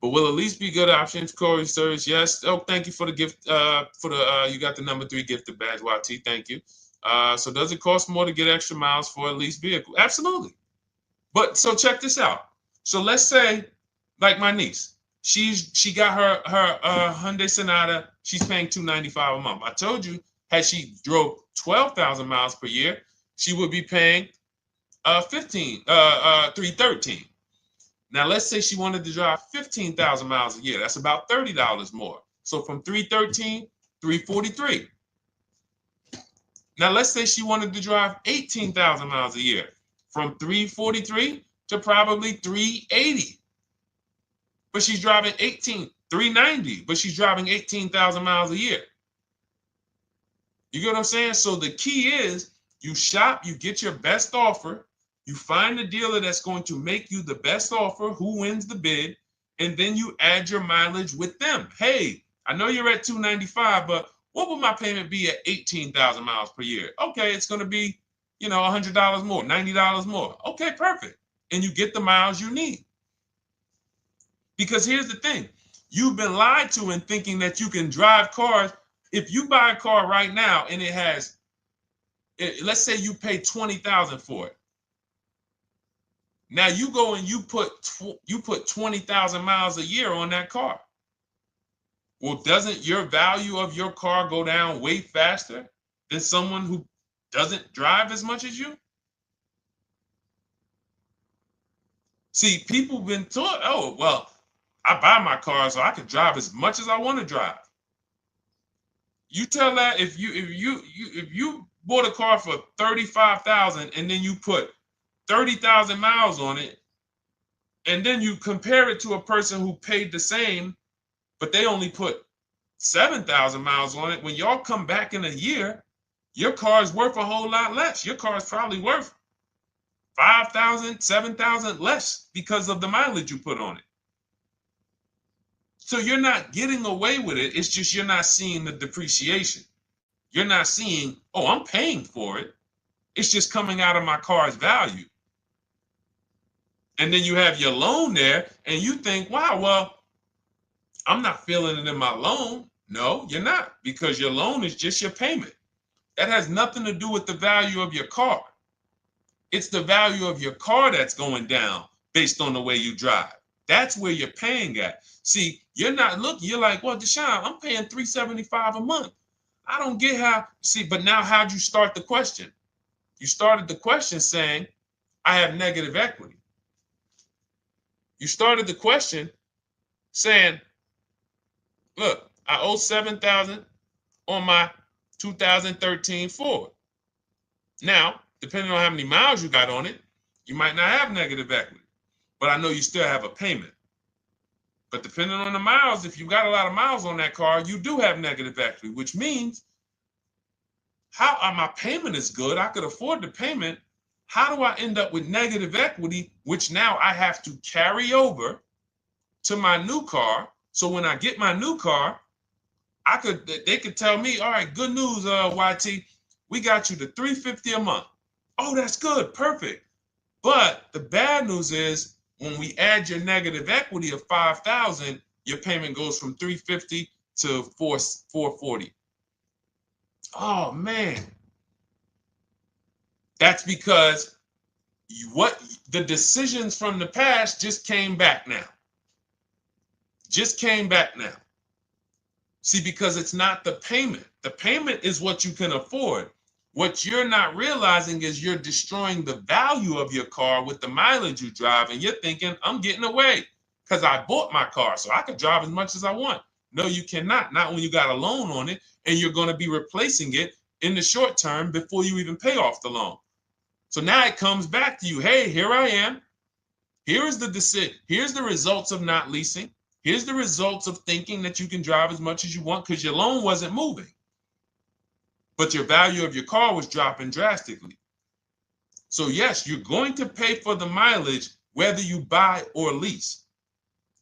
But will at least be good options, Corey Sturge? Yes. Oh, thank you for the gift. You got the number 3 gifted badge, YT. Thank you. So does it cost more to get extra miles for a leased vehicle? Absolutely. But so check this out. So let's say, like my niece, she got her Hyundai Sonata. She's paying $295 a month. I told you, had she drove 12,000 miles per year, she would be paying $313. Now let's say she wanted to drive 15,000 miles a year. That's about $30 more. So from $313, $343. Now let's say she wanted to drive 18,000 miles a year, from $343 to probably $380. But she's driving $390, but she's driving 18,000 miles a year. You get what I'm saying? So the key is you shop, you get your best offer, you find the dealer that's going to make you the best offer, who wins the bid, and then you add your mileage with them. Hey, I know you're at $295, but what would my payment be at 18,000 miles per year? Okay, it's going to be, $100 more, $90 more. Okay, perfect. And you get the miles you need. Because here's the thing. You've been lied to in thinking that you can drive cars. If you buy a car right now and it has, let's say you pay $20,000 for it. Now you go and you put 20,000 miles a year on that car. Well, doesn't your value of your car go down way faster than someone who doesn't drive as much as you? See, people have been taught, oh, well, I buy my car so I can drive as much as I want to drive. You tell that if you bought a car for $35,000 and then you put 30,000 miles on it, and then you compare it to a person who paid the same, but they only put 7,000 miles on it. When y'all come back in a year, your car is worth a whole lot less. Your car is probably worth 5,000, 7,000 less because of the mileage you put on it. So you're not getting away with it. It's just you're not seeing the depreciation. You're not seeing, oh, I'm paying for it. It's just coming out of my car's value. And then you have your loan there and you think, wow, well, I'm not feeling it in my loan. No, you're not, because your loan is just your payment. That has nothing to do with the value of your car. It's the value of your car that's going down based on the way you drive. That's where you're paying at. See, you're not looking, you're like, well, Deshone, I'm paying $375 a month. I don't get how, see, but now how'd you start the question? You started the question saying, I have negative equity. You started the question saying, look, I owe $7,000 on my 2013 Ford. Now, depending on how many miles you got on it, you might not have negative equity, but I know you still have a payment. But depending on the miles, if you got a lot of miles on that car, you do have negative equity, which means my payment is good. I could afford the payment. How do I end up with negative equity, which now I have to carry over to my new car? So when I get my new car, they could tell me, all right, good news, YT, we got you to $350 a month. Oh, that's good, perfect. But the bad news is when we add your negative equity of $5,000, your payment goes from $350 to $440. Oh man, that's because the decisions from the past just came back now. Just came back now. See, because it's not the payment. The payment is what you can afford. What you're not realizing is you're destroying the value of your car with the mileage you drive, and you're thinking, I'm getting away because I bought my car so I could drive as much as I want. No, you cannot. Not when you got a loan on it, and you're going to be replacing it in the short term before you even pay off the loan. So now it comes back to you. Hey, here I am. Here is the decision. Here's the results of not leasing. Here's the results of thinking that you can drive as much as you want because your loan wasn't moving. But your value of your car was dropping drastically. So yes, you're going to pay for the mileage whether you buy or lease.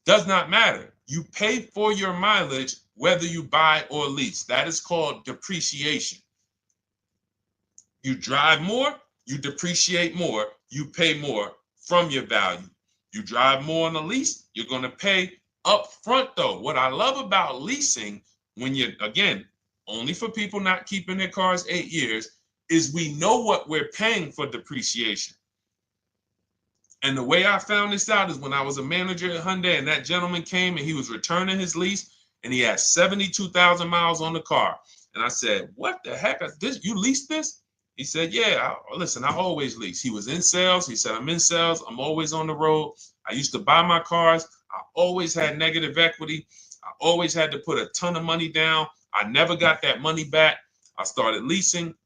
Does not matter. You pay for your mileage whether you buy or lease. That is called depreciation. You drive more, you depreciate more, you pay more from your value. You drive more on a lease, you're going to pay up front though. What I love about leasing, when you're, again, only for people not keeping their cars 8 years, is we know what we're paying for depreciation. And the way I found this out is when I was a manager at Hyundai and that gentleman came and he was returning his lease and he had 72,000 miles on the car. And I said, what the heck is this? You leased this? He said, yeah, listen, I always lease. He was in sales. He said, I'm in sales. I'm always on the road. I used to buy my cars. I always had negative equity. I always had to put a ton of money down. I never got that money back. I started leasing,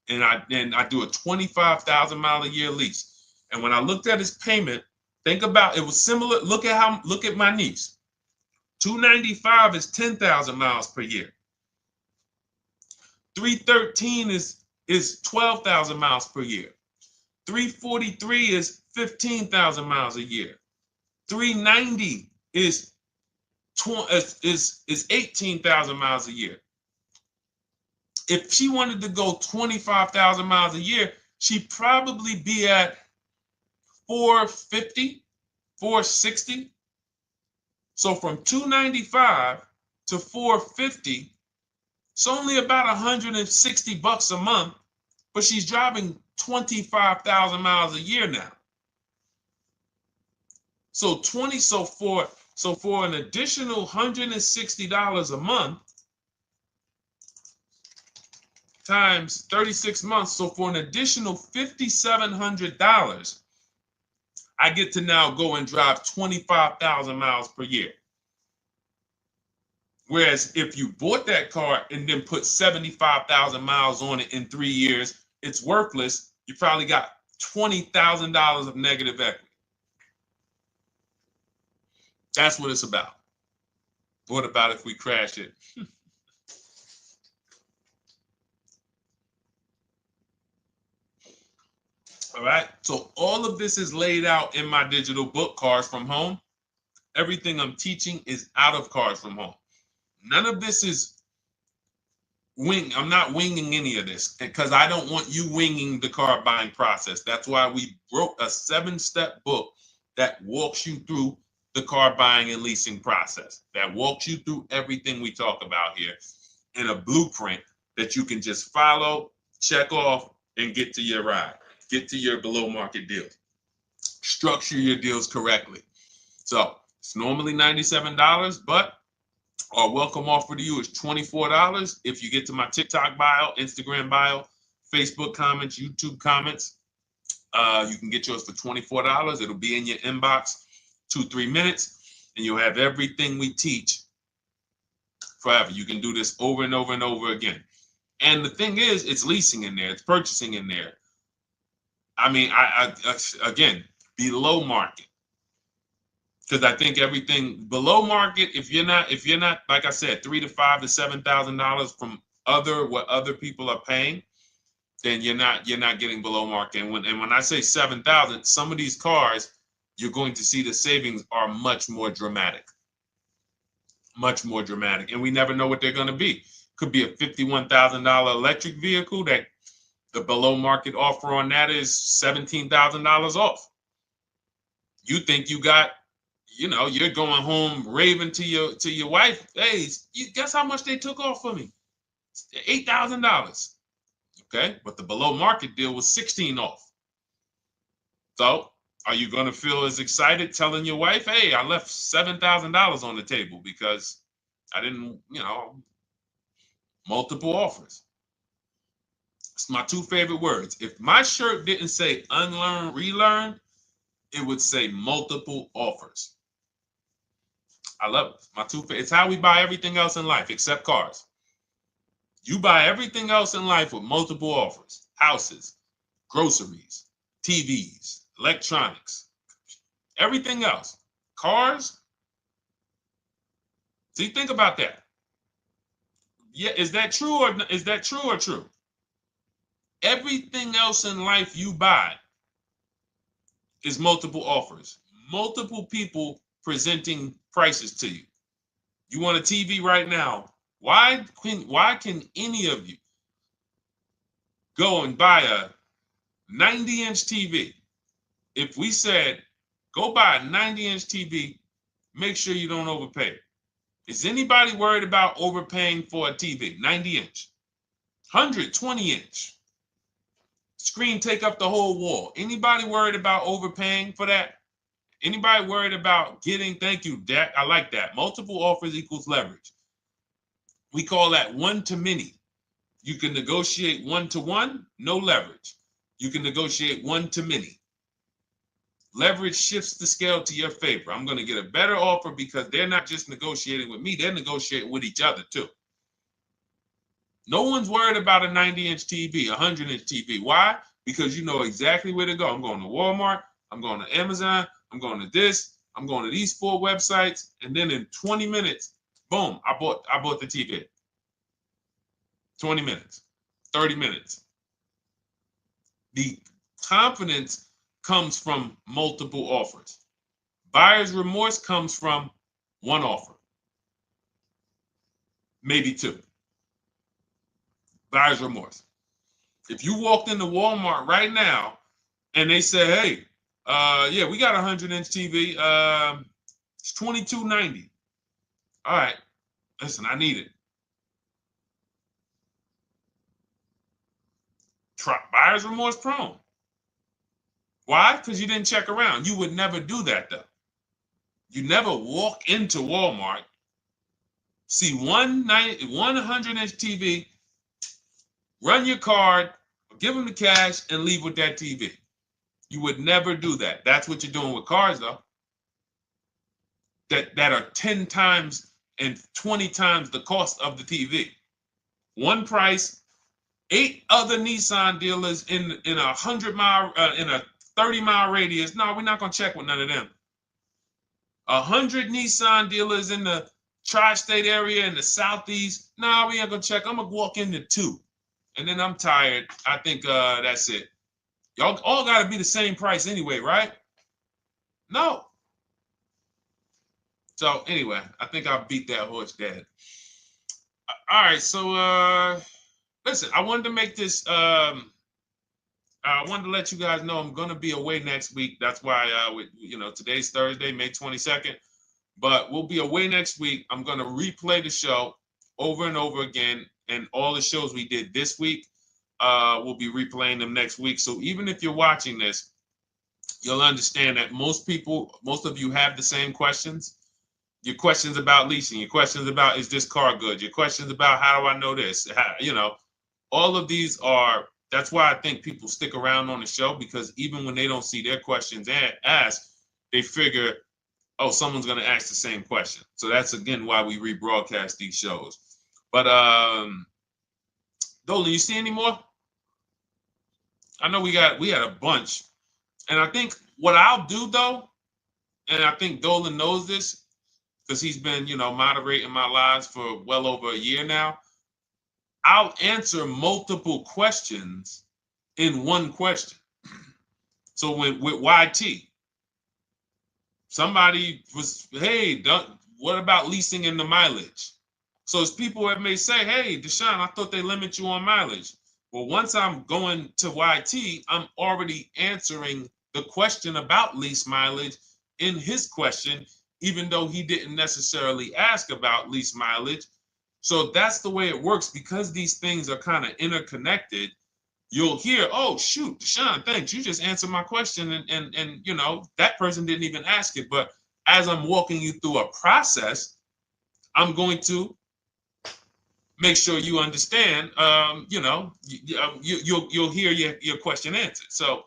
and I do a 25,000 mile a year lease. And when I looked at his payment, think about it was similar. Look at my niece. 295 is 10,000 miles per year. 313 is 12,000 miles per year. 343 is 15,000 miles a year. 390 is 18,000 miles a year. If she wanted to go 25,000 miles a year, she'd probably be at 450, 460. So from 295 to 450, it's only about 160 bucks a month, but she's driving 25,000 miles a year now. So for an additional $160 a month times 36 months, so for an additional $5,700, I get to now go and drive 25,000 miles per year. Whereas if you bought that car and then put 75,000 miles on it in 3 years, it's worthless. You probably got $20,000 of negative equity. That's what it's about. What about if we crash it? All right. So all of this is laid out in my digital book, Cars from Home. Everything I'm teaching is out of Cars from Home. None of this is I'm not winging any of this because I don't want you winging the car buying process. That's why we wrote a 7-step book that walks you through the car buying and leasing process, that walks you through everything we talk about here in a blueprint that you can just follow, check off, and get to your ride, get to your below market deal. Structure your deals correctly. So it's normally $97, but our welcome offer to you is $24 if you get to my TikTok bio, Instagram bio, Facebook comments, YouTube comments. You can get yours for $24. It'll be in your inbox 2-3 minutes, and you'll have everything we teach forever. You can do this over and over and over again. And the thing is, it's leasing in there, it's purchasing in there. I mean, I again, below market. Because I think everything below market, if you're not, like I said, $3,000 to $5,000 to $7,000 from what other people are paying, then you're not getting below market. And when I say 7,000, some of these cars, you're going to see the savings are much more dramatic. Much more dramatic. And we never know what they're going to be. Could be a $51,000 electric vehicle that the below market offer on that is $17,000 off. You think you got, you're going home raving to your wife. Hey, you guess how much they took off for me? $8,000. Okay, but the below market deal was 16 off. So are you going to feel as excited telling your wife, hey, I left $7,000 on the table because I didn't, multiple offers. It's my two favorite words. If my shirt didn't say unlearn, relearn, it would say multiple offers. I love it. My two favorite. It's how we buy everything else in life except cars. You buy everything else in life with multiple offers. Houses, groceries, TVs, electronics, everything else. Cars. See, think about that. Yeah, is that true or true? Everything else in life you buy is multiple offers. Multiple people presenting prices to you. You want a TV right now. Why can any of you go and buy a 90-inch TV? If we said, go buy a 90-inch TV, make sure you don't overpay. Is anybody worried about overpaying for a TV? 90-inch, 120-inch. Screen take up the whole wall. Anybody worried about overpaying for that? Anybody worried about getting, thank you, Dak, I like that. Multiple offers equals leverage. We call that one to many. You can negotiate 1-to-1, no leverage. You can negotiate 1 to many. Leverage shifts the scale to your favor. I'm going to get a better offer because they're not just negotiating with me, they're negotiating with each other too. No one's worried about a 90-inch TV, a 100-inch TV. Why? Because you know exactly where to go. I'm going to Walmart, I'm going to Amazon, I'm going to this, I'm going to these 4 websites, and then in 20 minutes, boom, I bought the TV. 20 minutes, 30 minutes. The confidence comes from multiple offers. Buyer's remorse comes from one offer, maybe 2. Buyer's remorse. If you walked into Walmart right now and they say, hey, yeah, we got a 100-inch TV. It's $22.90. All right, listen, I need it. Buyer's remorse prone. Why? Because you didn't check around. You would never do that, though. You never walk into Walmart, see one 100-inch TV, run your card, give them the cash, and leave with that TV. You would never do that. That's what you're doing with cars, though. That are 10 times and 20 times the cost of the TV. One price, 8 other Nissan dealers in a 100-mile, in a 30-mile radius. No, we're not gonna check with none of them. 100 Nissan dealers in the tri-state area in the southeast. No, we ain't gonna check. I'm gonna walk into 2, and then I'm tired. I think that's it. Y'all all gotta be the same price anyway, right? No. So anyway, I think I beat that horse dead. All right, so listen, I wanted to make this. I wanted to let you guys know I'm gonna be away next week. That's why, today's Thursday, May 22nd, but we'll be away next week. I'm gonna replay the show over and over again, and all the shows we did this week, we'll be replaying them next week. So even if you're watching this, you'll understand that most of you have the same questions. Your questions about leasing, your questions about, is this car good? Your questions about, how do I know this? All of these are, that's why I think people stick around on the show, because even when they don't see their questions asked, they figure, oh, someone's going to ask the same question. So that's, again, why we rebroadcast these shows. But Dolan, you see any more? I know we had a bunch. And I think what I'll do, though, and I think Dolan knows this because he's been, moderating my lives for well over a year now, I'll answer multiple questions in one question. So with YT, somebody was, hey, what about leasing in the mileage? So as people that may say, hey, Deshone, I thought they limit you on mileage. Well, once I'm going to YT, I'm already answering the question about lease mileage in his question, even though he didn't necessarily ask about lease mileage. So that's the way it works. Because these things are kind of interconnected, you'll hear, oh, shoot, Deshone, thanks. You just answered my question. And that person didn't even ask it. But as I'm walking you through a process, I'm going to make sure you understand, you'll hear your question answered. So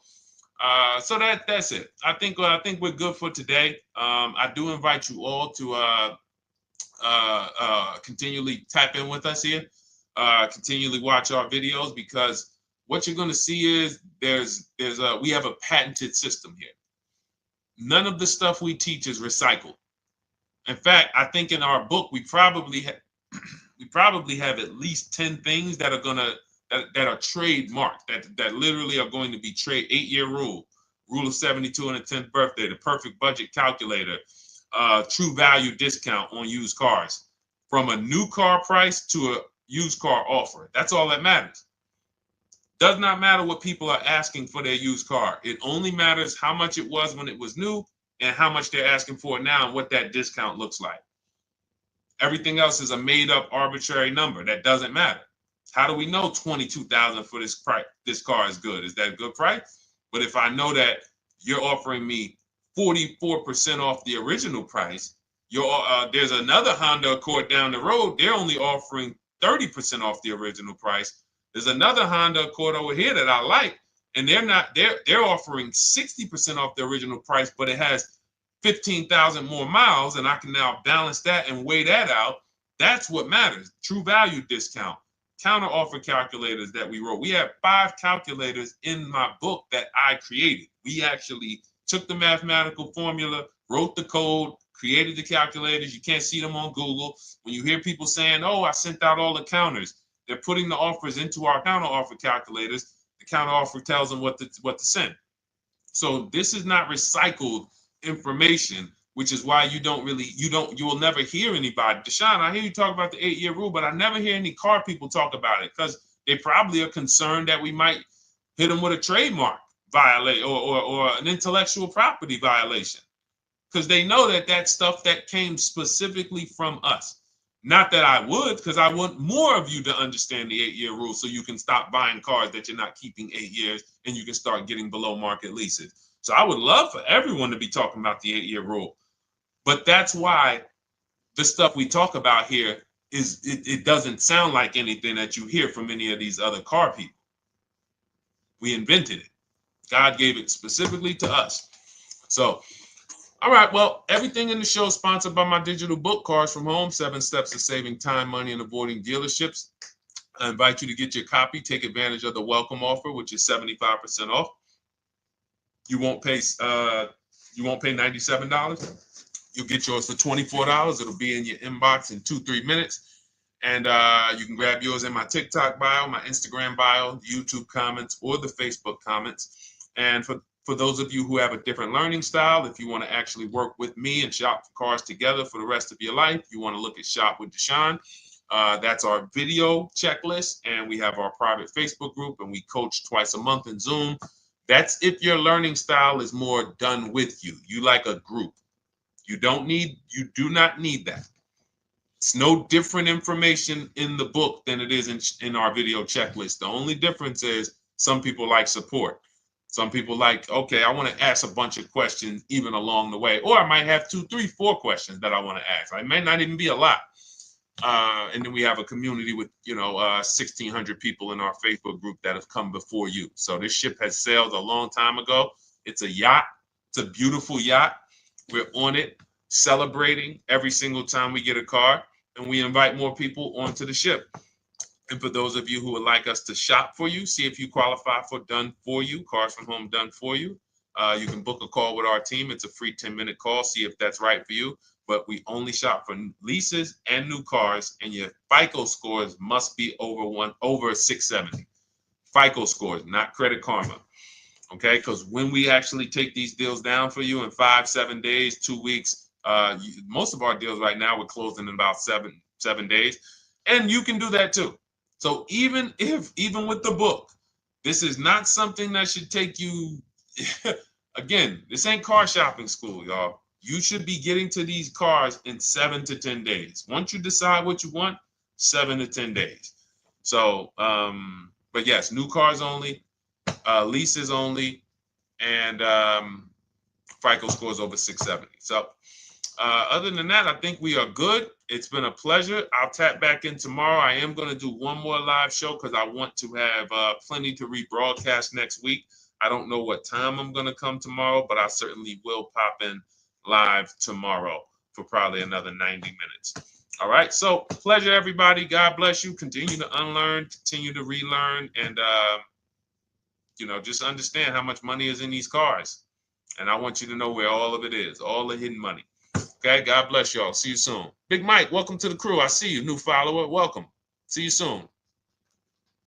that's it. I think we're good for today. I do invite you all to continually tap in with us here, continually watch our videos, because what you're going to see is we have a patented system here. None of the stuff we teach is recycled. In fact, I think in our book we probably have at least 10 things that are that are trademarked, that literally are going to be 8-year rule of 72 and a 10th birthday, the perfect budget calculator, true value discount on used cars, from a new car price to a used car offer. That's all that matters. Does not matter what people are asking for their used car. It only matters how much it was when it was new and how much they're asking for it now and what that discount looks like. Everything else is a made-up arbitrary number that doesn't matter. How do we know $22,000 for this price? This car is good. Is that a good price? But if I know that you're offering me 44% off the original price, there's another Honda Accord down the road. They're only offering 30% off the original price. There's another Honda Accord over here that I like, and they're offering 60% off the original price, but it has 15,000 more miles, and I can now balance that and weigh that out. That's what matters. True value discount, counter offer calculators that we wrote. We have 5 calculators in my book that I created. We actually took the mathematical formula, wrote the code, created the calculators. You can't see them on Google. When you hear people saying, oh, I sent out all the counters, they're putting the offers into our counter offer calculators. The counter offer tells them what to send. So this is not recycled information, which is why you will never hear anybody. Deshone, I hear you talk about the 8-year rule, but I never hear any car people talk about it, because they probably are concerned that we might hit them with a trademark violation or an intellectual property violation, because they know that that's stuff that came specifically from us. Not that I would, because I want more of you to understand the 8-year rule, so you can stop buying cars that you're not keeping 8 years and you can start getting below market leases. So I would love for everyone to be talking about the 8-year rule. But that's why the stuff we talk about here it doesn't sound like anything that you hear from any of these other car people. We invented it. God gave it specifically to us. So, all right, well, everything in the show is sponsored by my digital book, Cars from Home, 7 Steps to Saving Time, Money, and Avoiding Dealerships. I invite you to get your copy. Take advantage of the welcome offer, which is 75% off. You won't pay $97. You'll get yours for $24. It'll be in your inbox in 2-3 minutes. And you can grab yours in my TikTok bio, my Instagram bio, the YouTube comments, or the Facebook comments. And for those of you who have a different learning style, if you want to actually work with me and shop for cars together for the rest of your life, you want to look at Shop with Deshone. That's our video checklist. And we have our private Facebook group, and we coach twice a month in Zoom. That's if your learning style is more done with you. You like a group. You do not need that. It's no different information in the book than it is in our video checklist. The only difference is some people like support. Some people like, okay, I want to ask a bunch of questions even along the way, or I might have 2, 3, 4 questions that I want to ask. It may not even be a lot. And then we have a community with 1,600 people in our Facebook group that have come before you. So this ship has sailed a long time ago. It's a yacht. It's a beautiful yacht. We're on it, celebrating every single time we get a car, and we invite more people onto the ship. And for those of you who would like us to shop for you, see if you qualify for done for you, cars from home done for you. You can book a call with our team. It's a free 10-minute call. See if that's right for you. But we only shop for leases and new cars, and your FICO scores must be over 670. FICO scores, not Credit Karma. Okay, because when we actually take these deals down for you in 5, 7 days, 2 weeks, most of our deals right now we're closing in about seven days, and you can do that too. So even with the book, this is not something that should take you. Again, this ain't car shopping school, y'all. You should be getting to these cars in 7 to 10 days. Once you decide what you want, 7 to 10 days. So, but yes, new cars only, leases only, and FICO scores over 670. So other than that, I think we are good. It's been a pleasure. I'll tap back in tomorrow. I am going to do one more live show because I want to have plenty to rebroadcast next week. I don't know what time I'm going to come tomorrow, but I certainly will pop in live tomorrow for probably another 90 minutes. All right. So pleasure, everybody. God bless you. Continue to unlearn, continue to relearn, and just understand how much money is in these cars. And I want you to know where all of it is, all the hidden money. Okay, God bless y'all. See you soon. Big Mike, welcome to the crew. I see you, new follower. Welcome. See you soon.